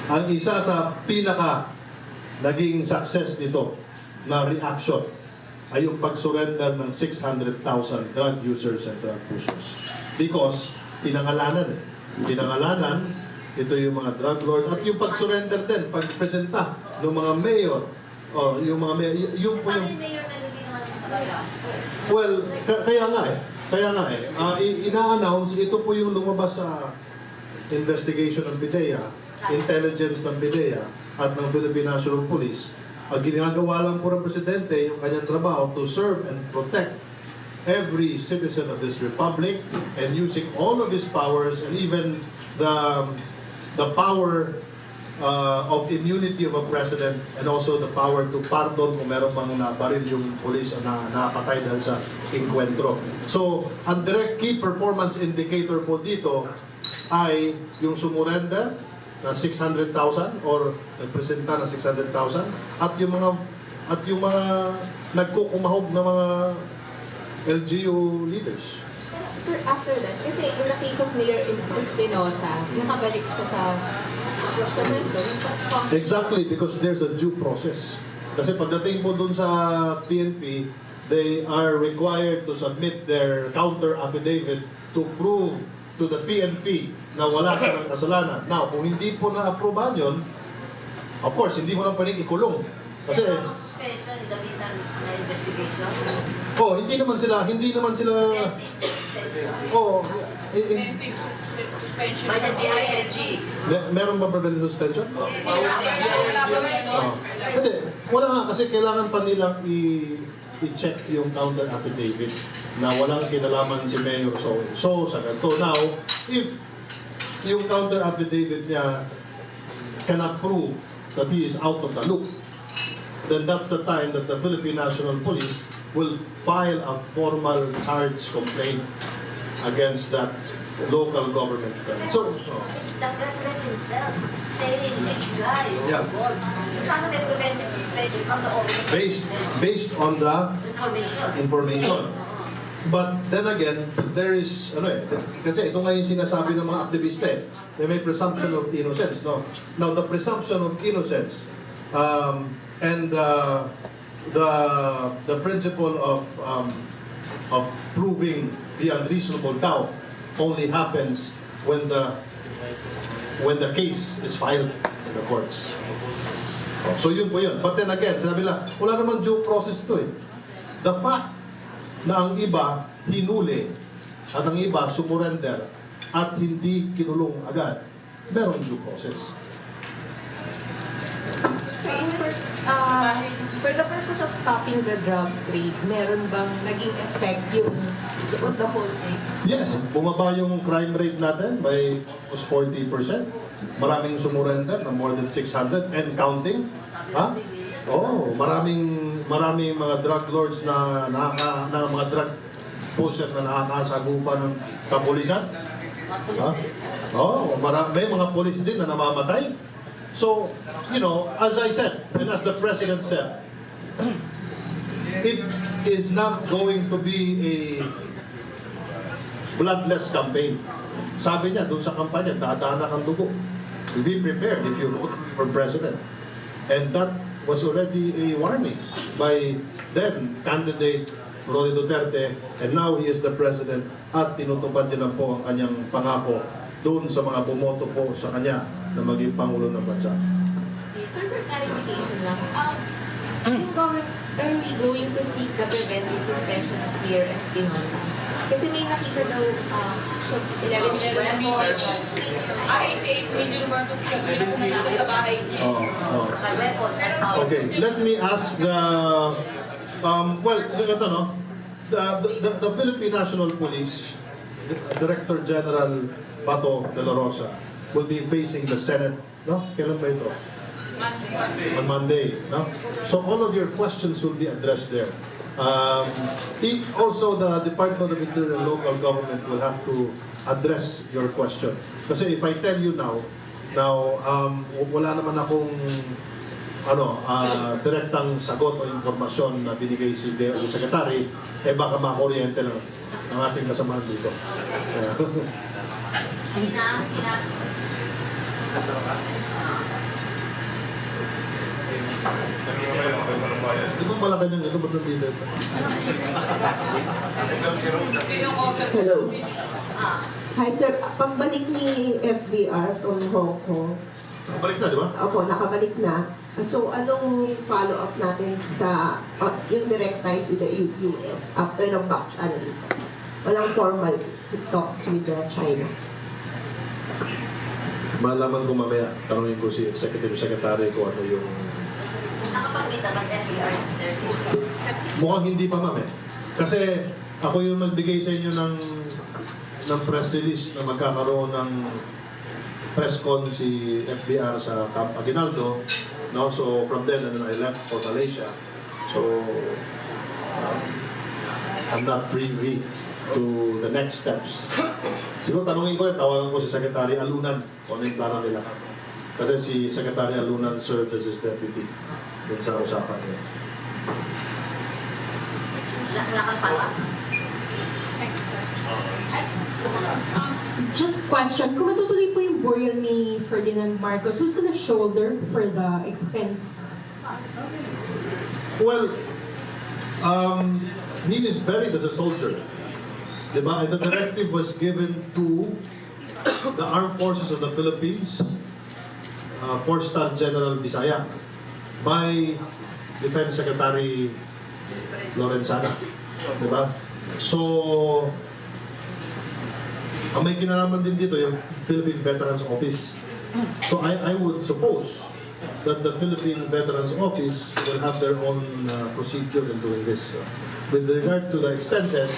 ang isa sa pinaka naging success nito na reaction ay yung pag-surrender ng 600,000 drug users and drug pushers. Because pinangalanan ito yung mga drug lords at yung pag-surrender din, pag-presenta ng mga mayor yung po yung... Well, kaya nga eh. Ina-announce, ito po yung lumabas sa investigation ng PIDEA, intelligence ng PIDEA at ng Philippine National Police. Ang ginagawa lang po ng Presidente yung kanyang trabaho to serve and protect every citizen of this republic and using all of his powers and even the power of immunity of a president and also the power to pardon kung meron pang nabaril yung police na napatay dahil sa encuentro. So, ang direct key performance indicator po dito ay yung sumurrender na 600,000 or nagpresenta na 600,000 at yung mga nagkukumahog na mga LGU leaders. Sir, after that, kasi in the case of Mayor Espinosa, nakabalik siya sa presto. Exactly, because there's a due process. Kasi pagdating po dun sa PNP, they are required to submit their counter affidavit to prove to the PNP na wala silang kasalanan. Now, kung hindi po na-approvean yun, of course, hindi mo lang pwedeng ikulong. Kasi, suspension in the meantime na investigation. hindi naman sila, By the DILG. Meron ba preventive suspension? Kasi, wala nga, kasi kailangan pa nilang i-check yung counter affidavit na walang kinalaman si Mayor so sa ganito. Now, if yung counter affidavit niya cannot prove that he is out of the loop, then that's the time that the Philippine National Police will file a formal charge complaint against that local government. So, It's the president himself saying this guy is Yeah. involved. Sana may preventive suspension from the office. based on the Information. information. But then again, there is, kasi ito nga yung sinasabi ng mga aktivista na may presumption of innocence, no? Now, the presumption of innocence and the principle of proving the unreasonable doubt only happens when the case is filed in the courts. So yun po yun. But then again, sinabi nila, wala naman due process to eh. The fact na ang iba hinuli at ang iba sumurrender at hindi kinulong agad, meron due process. For the purpose of stopping the drug trade, meron bang naging effect yung the whole thing? Yes, bumaba yung crime rate natin by almost 40%. Maraming sumurrender na more than 600 and counting. Ha? Oh, maraming mga drug lords na mga drug pusher na nakakasagupa ng kapulisan. Ha? Oh, may mga pulis din na namamatay. So, as I said, and as the President said, it is not going to be a bloodless campaign. Sabi niya, doon sa kampanya, dadaanak ang dugo. Be prepared if you vote for President. And that was already a warning by then candidate Roy Duterte, and now he is the President, at tinutupad niya na po ang kanyang pangako doon sa mga bumoto po sa kanya na maging Pangulo ng Bansa. Sir, for clarification lang, yung government, are we going to seek the preventive suspension of Mayor Espinosa? Kasi may nakita daw, 11 million worth of sa bahay niya. Okay, let me ask the Philippine National Police Director General Bato de la Rosa will be facing the Senate, no? Kailan ba ito? On Monday, no? So all of your questions will be addressed there. Also, the Department of Interior and Local Government will have to address your question. Kasi if I tell you now, wala naman akong direktang sagot o informasyon na binigay si Secretary, baka makuryente lang ang ating kasamahan dito. Di ba malaki niyang ito? Ba't nandito? Hello. Hi sir, pagbalik ni FBR from Hong Kong, Balik na, di ba? opo, nakabalik na. So, anong follow-up natin sa yung direct ties with the US after ng back channel? Walang formal talks with China. Malaman ko mamaya, tanongin ko si Executive Secretary kung ano yung... Nakapagdita ba sa FBR? Mukhang hindi pa, ma'am eh. Kasi ako yung nagbigay sa inyo ng press release na magkakaroon ng press con si FBR sa Camp Aguinaldo. No? So from then, and then I left for Malaysia. So I'm not privy to the next steps. Siguro tanungin ko tawagan ko si Secretary Alunan kung ano yung plano nila. Kasi si Secretary Alunan serves as his deputy dun sa usapan niya. Lakang palas. Just question, kung matutuloy po yung burial ni Ferdinand Marcos, who's gonna shoulder for the expense? Well, he is buried as a soldier. Diba? And the directive was given to the Armed Forces of the Philippines, 4-star General Bisaya, by Defense Secretary Lorenzana. Diba? So, ang may kinalaman din dito yung Philippine Veterans Office. So I would suppose that the Philippine Veterans Office will have their own procedure in doing this. With regard to the expenses,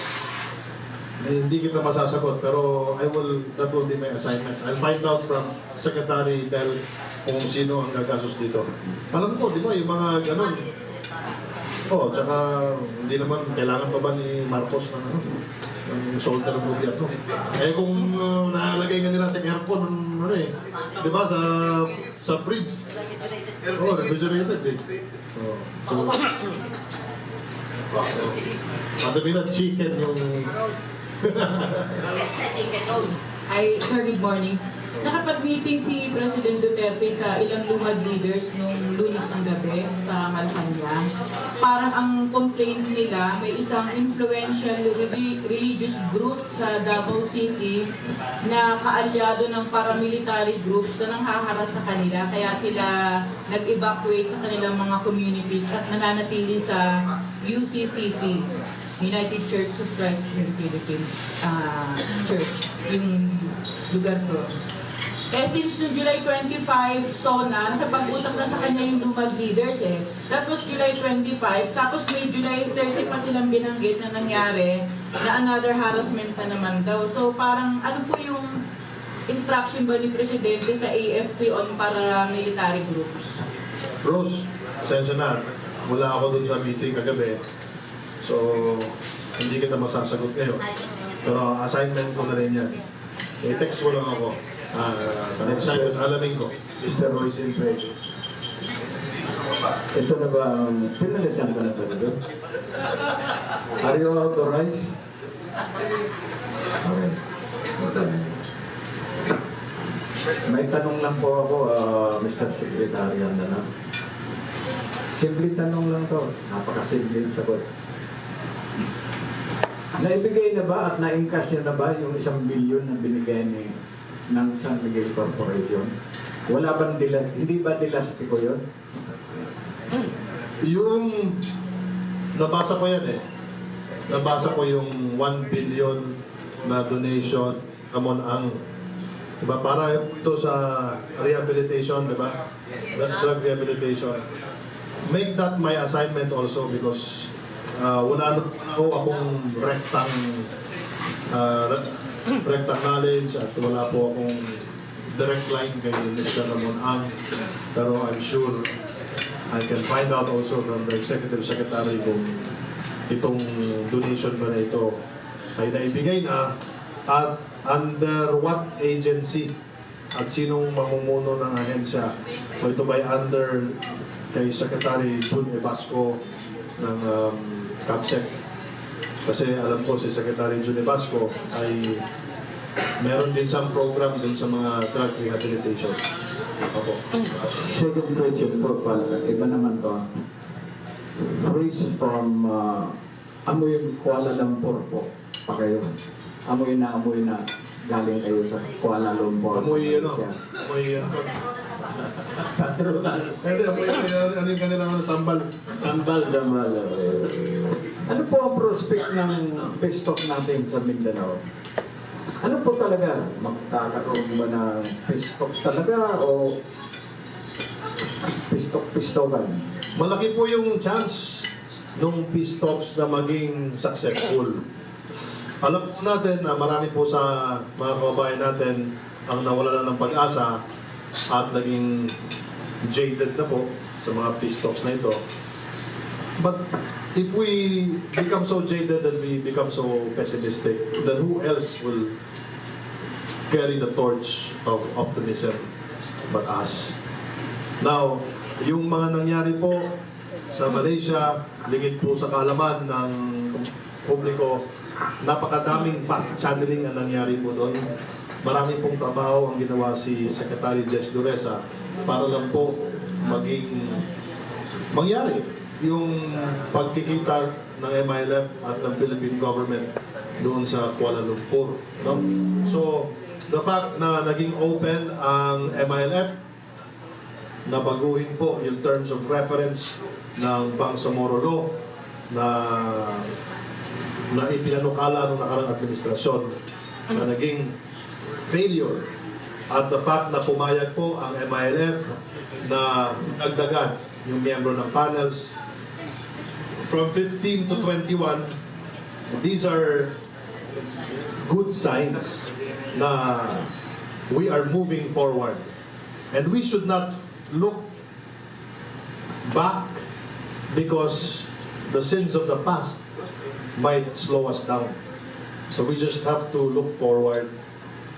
hindi kita masasagot, pero that will be my assignment. I'll find out from Secretary Del kung sino ang gagastos dito. Alam ko, di ba, yung mga ganun. Tsaka hindi naman kailangan pa ba ni Marcos ng soldier ng gobyerno. Kung nakalagay nga nila sa aircon, di ba, sa fridge. Refrigerated eh. Masabi na chicken yung... Ay, sir, good morning. Nakapag-meeting si President Duterte sa ilang lumad leaders nung Lunes ng gabi sa Malacanang. Parang ang complaint nila, may isang influential religious group sa Davao City na kaalyado ng paramilitary groups na nanghaharas sa kanila. Kaya sila nag-evacuate sa kanilang mga communities at nananatili sa UCCP. United Church of Christ in the Philippines Church, yung lugar ko. Since noong July 25, SONA, nakapag-usap na sa kanya yung lumad leaders That was July 25, tapos may July 30 pa silang binanggit na nangyari na another harassment na naman daw. So parang ano po yung instruction ba ni Presidente sa AFP on paramilitary groups? Rose, pasensya na. Wala ako dun sa meeting kagabi. So, hindi kita masasagot ngayon. Pero assignment ko na rin yan. I-text mo lang ako. Next time, alamin ko. Mr. Royce Infre. Ito na ba ang pinalisan ka na talaga? Are you authorized? Okay. May tanong lang po ako, Mr. Secretary Andanar. Simple tanong lang to. Napakasimple sagot. Naibigay na ba at na-encash na ba yung 1 billion na binigay ng San Miguel Corporation? Wala bang hindi ba dilastiko yun? Yung nabasa ko yan Nabasa ko yung 1 billion na donation amon ang diba, para ito sa rehabilitation, diba? Drug rehabilitation. Make that my assignment also because wala na po akong rectang knowledge at wala po akong direct line kay Mr. Ramon Ang. Pero I'm sure I can find out also from the Executive Secretary kung itong donation ba na ito ay naibigay na at under what agency at sinong mamumuno ng ahensya. O ito ba under kay Secretary Jun Ebasco ng CAPSEC. Kasi alam ko si Secretary Jun Ebasco ay meron din siyang program din sa mga drug rehabilitation. Ako. Second question po pala, iba naman to. Freeze from amoy Kuala Lumpur po pa kayo. Amoy na galing kayo sa Kuala Lumpur. Amoy Amoy ano yung kanila sambal? Sambal. Ano po ang prospect ng pestock natin sa Mindanao? Ano po talaga? Magkakaroon ba ng pestock talaga o pistokan? Malaki po yung chance ng peace talks na maging successful. Alam po natin na marami po sa mga kababayan natin ang nawala na ng pag-asa at naging jaded na po sa mga peace talks na ito. But if we become so jaded and we become so pessimistic, then who else will carry the torch of optimism but us? Now, yung mga nangyari po sa Malaysia, lingid po sa kaalaman ng publiko, napakadaming back-channeling ang nangyari po doon. Marami pong trabaho ang ginawa si Secretary Jess Duresa para lang po mangyari yung pagkikita ng MILF at ng Philippine government doon sa Kuala Lumpur. No? So, the fact na naging open ang MILF, na baguhin po yung terms of reference ng Bangsamoro Law na ipinanukala ng nakarang administrasyon na naging failure, at the fact na pumayag po ang MILF na dagdagan yung miyembro ng panels from 15 to 21. These are good signs na we are moving forward, and we should not look back because the sins of the past might slow us down. So we just have to look forward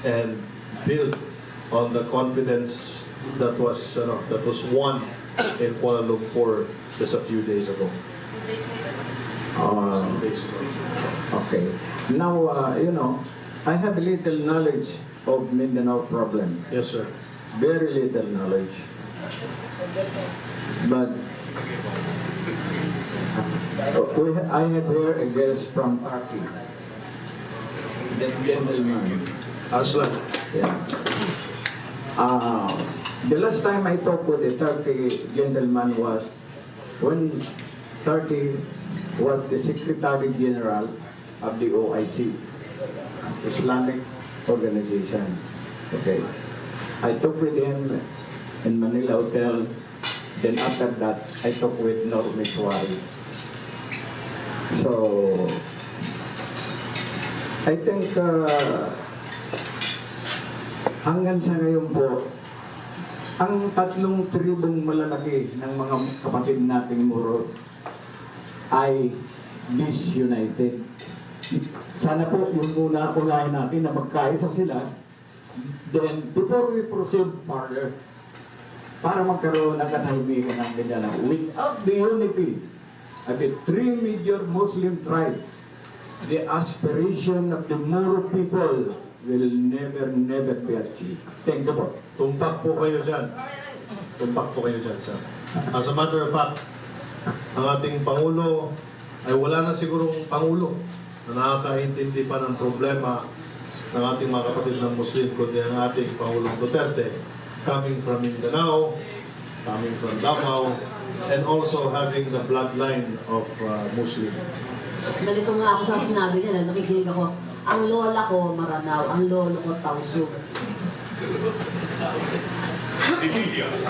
and build on the confidence that was won in Kuala Lumpur just a few days ago. Okay. Now, I have little knowledge of Mindanao problem. Yes, sir. Very little knowledge. But I have here a guest from Turkey. The gentleman. Aslan. Yeah. The last time I talked with a Turkey gentleman was when Turkey was the Secretary General of the OIC, Islamic Organization. Okay. I talked with him in Manila Hotel. Then after that, I talked with Normituari. So, I think hanggang sa ngayon po, ang tatlong tribong malalaki ng mga kapatid nating Moro ay disunited. Sana po yung unahin natin na magkaisa sila. Then, before we proceed further, para magkaroon ng katahimikan ng Mindanao, without the unity of the three major Muslim tribes, the aspiration of the Moro people will never be achieved. Thank you po. Tumpak po kayo dyan. Tumpak po kayo dyan, sir. As a matter of fact, ang ating Pangulo ay wala na sigurong Pangulo na nakakaintindi pa ng problema ng ating mga kapatid ng Muslim, kundi ang ating Pangulong Duterte, coming from Mindanao, coming from Davao, and also having the bloodline of Muslim. Ganito nga ako sa sinabi niya, nakikinig ako, ang lola ko Maranao, ang lolo ko Tausug.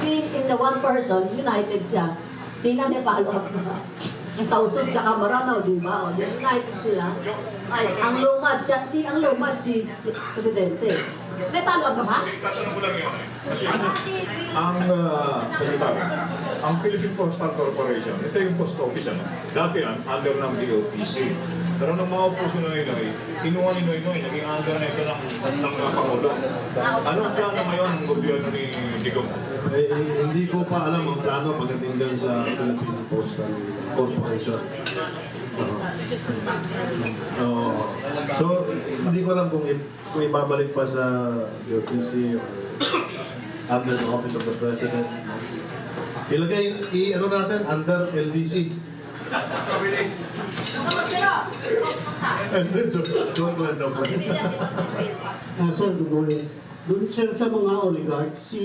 In the one person, united siya. Di na may follow up na. Tausug tsaka Maranao, di ba? O, united sila. Ay, ang lumad si Presidente. May follow up ka ba? Tatanong ko lang yun. Kasi ang Philippine Postal Corporation, ito yung post office, dati under ng DOPC. Pero nung mga upo si Noy-Noy, kinuha ni Noy-Noy, naging under na ito ng Pangulo. Anong plano ngayon ng gobyerno ni Digong? Hindi ko pa alam ang plano pagdating dyan sa Philippine Postal Corporation. So, hindi ko alam kung ibabalik pa sa DOPC or under the Office of the President. Ilagay, ano natin, under LDC. Joke lang. Sir, good morning. Doon sir sa mga oligarch, si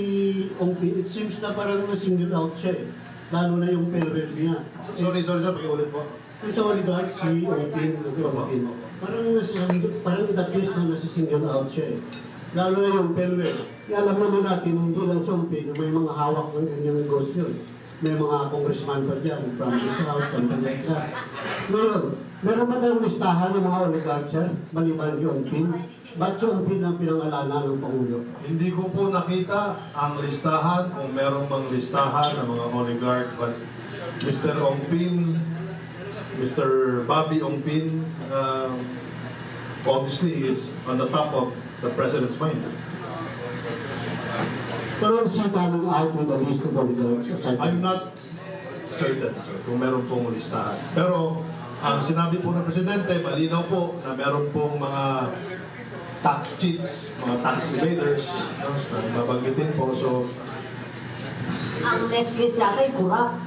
Ongpin, it seems na parang na-single out siya eh. Lalo na yung payroll niya. Sorry sir, pakiulit po. Sa oligarch, si Ongpin, parang that least na nasi-single out siya eh. Lalo na yung payroll. Alam naman natin, hindi lang sa Ongpin, may mga hawak ng kanyang negosyo. May mga congressman pa dyan, from this house, something like that. Meron ba tayong listahan ng mga oligarch, sir? Maliban yung Ongpin? Ba't yung Ongpin ang pinangalana ng Pangulo? Hindi ko po nakita ang listahan, kung merong mang listahan ng mga oligarch, but Mr. Ongpin, Mr. Bobby Ongpin, obviously is on the top of the President's mind. Pero siya tanong out with the list of oligarchs. I'm not certain, sir, kung meron pong listahan. Pero Sinabi po ng Presidente, malinaw po na meron pong mga tax cheats, mga tax evaders, no, na babanggitin po. So, Ang next list yata ay corrupt.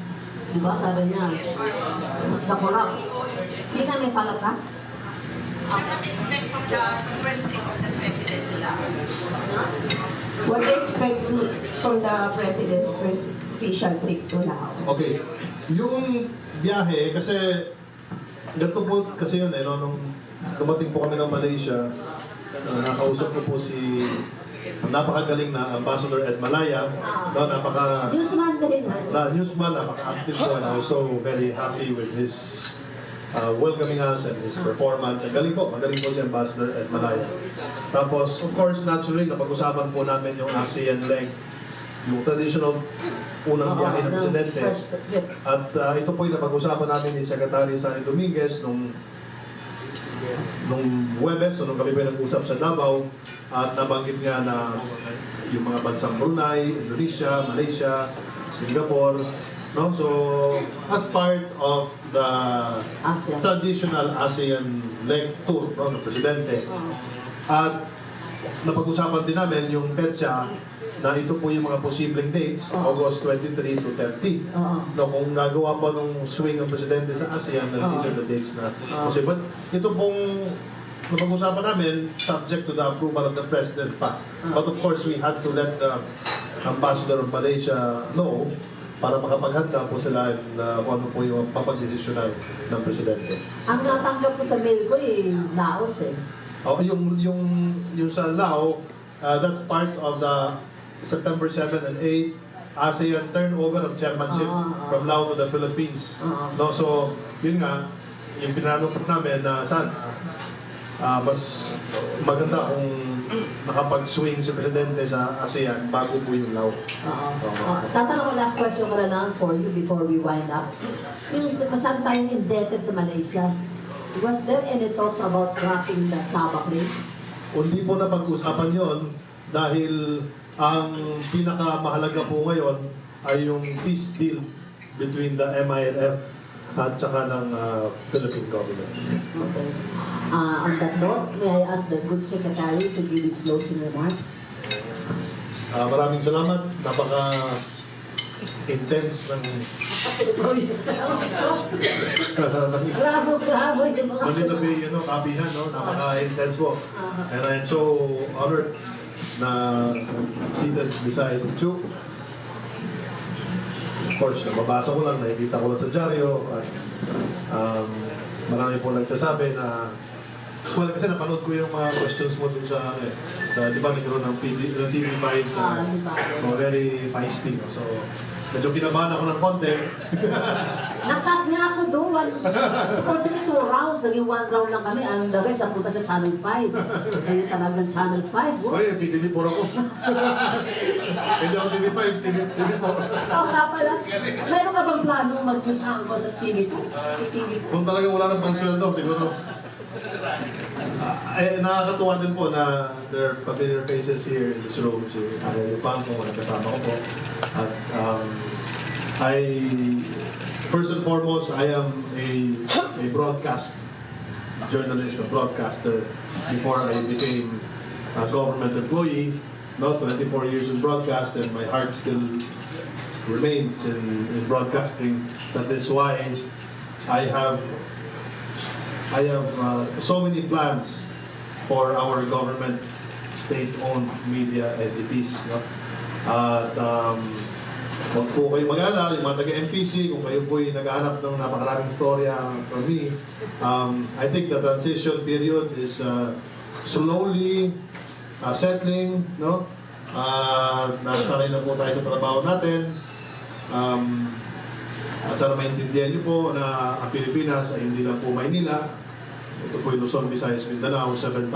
Diba? Sabi niya, the corrupt. Hindi na may follow ka? What do you expect from the first week of the president to laban? What do you expect from the president's first official trip to Laos? okay. Yung biyahe, kasi ganito po kasi yun no, nung dumating po kami ng Malaysia, nakausap ko po si napakagaling na Ambassador Ed Malaya, no, Newsman na rin. newsman, napaka-active po, and I was so very happy with his welcoming us and his performance. Ang galing po, magaling po si Ambassador Ed Malaya. Tapos, of course, naturally, napag-usapan po namin yung ASEAN leg, yung traditional unang biyahe ng Presidente. At ito po yung napag-usapan namin ni Secretary Sani Dominguez nung Huwebes, so nung kami pa nag-usap sa Davao, at nabanggit nga na yung mga bansang Brunei, Indonesia, Malaysia, Singapore, no? So, as part of the traditional ASEAN leg tour no, ng Presidente, at napag-usapan din namin yung petsa na ito po yung mga posibleng dates, August 23 to 30. No, kung gagawa pa ng swing ng Presidente sa ASEAN, these are the dates na possible. But ito pong napag-usapan namin, subject to the approval of the President pa. But of course, we had to let the Ambassador of Malaysia know para makapaghanda po sila kung ano po yung papagdesisyonan ng Presidente. Ang natanggap ko sa mail ko Laos Yung sa Lao, that's part of the September 7 and 8 ASEAN turnover of chairmanship from Lao to the Philippines. No, so, yun nga, yung pinano po namin na sana mas maganda kung nakapag-swing si Presidente sa ASEAN bago po yung Lao. Tatanong ko last question ko na lang for you before we wind up. Yung masyado tayong indebted sa Malaysia, was there any talks about dropping the tabak rate? Hindi po napag-usapan yon dahil ang pinakamahalaga po ngayon ay yung peace deal between the MILF at saka ng Philippine government. Okay. On that note, may I ask the good secretary to give his closing remarks? Maraming salamat. Napaka-intense ng Bravo yung mga Manila Bay, Kapihan, no? Napaka-intense po. And I'm so honored na seated beside you. Of course, nababasa ko lang, nakikita ko lang sa dyaryo. At marami po nagsasabi na kasi napanood ko yung mga questions mo dun sa di ba, nagkaroon ng TV5 sa so very feisty. So, medyo kinabahan ako ng konti. Nakat niya ako doon. Supposed to be 2 rounds. Naging 1 round lang kami. Ang the rest, napunta sa Channel 5. Kaya talagang Channel 5. Oy, PTV4 ako. Hindi ako TV5, TV4. Oo nga pala. Meron ka bang planong mag-usang ko sa TV2? Kung talagang wala nang pangsweldo, siguro. Nakakatuwa din po na there are familiar faces here in this room. Si Ariel Pangmo, kasama ko po. At first and foremost, I am a broadcast journalist, a broadcaster before I became a government employee. No, 24 years in broadcast, and my heart still remains in broadcasting. That is why I have so many plans for our government state-owned media entities. No? At huwag po kayo mag-alala, yung mga taga-MPC, kung kayo po'y naghahanap ng napakaraming storya from me, I think the transition period is slowly settling, no? Nasanay na po tayo sa trabaho natin. At sana maintindihan niyo po na ang Pilipinas ay hindi lang po Maynila. Ito po yung Luzon, Visayas, Mindanao, 7,100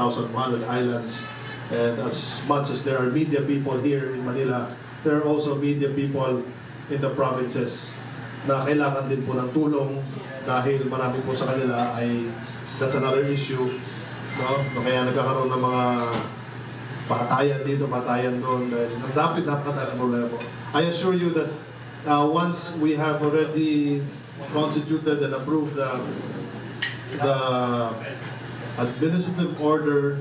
islands. And as much as there are media people here in Manila, there are also media people in the provinces na kailangan din po ng tulong dahil marami po sa kanila ay that's another issue. No? Kaya nagkakaroon ng mga patayan dito, patayan doon. Dapat napakatayan problema po. I assure you that once we have already constituted and approved the the administrative order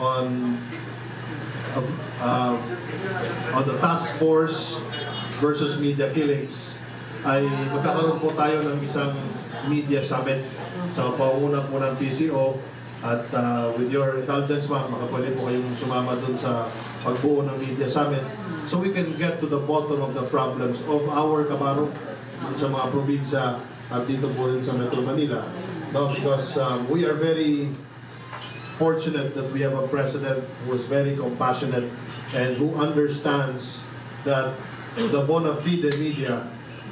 on the task force versus media killings, ay magkakaroon po tayo ng isang media summit sa pauuna po ng PCO at with your indulgence ma'am, makapwede po kayong sumama dun sa pagbuo ng media summit so we can get to the bottom of the problems of our kabarok sa mga probinsya at dito po rin sa Metro Manila. No, because we are very fortunate that we have a president who is very compassionate and who understands that the bona fide media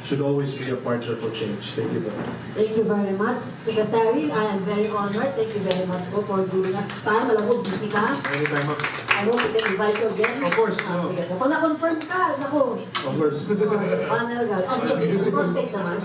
should always be a partner for change. Thank you very much. Thank you very much, Secretary. I am very honored. Thank you very much po for giving us time. Alam ko, busy ka. Anytime, ma'am. I hope we can invite you again. Of course. Sige po. Pag na-confirm ka, ako. Of course. Panel ka. Okay, context naman.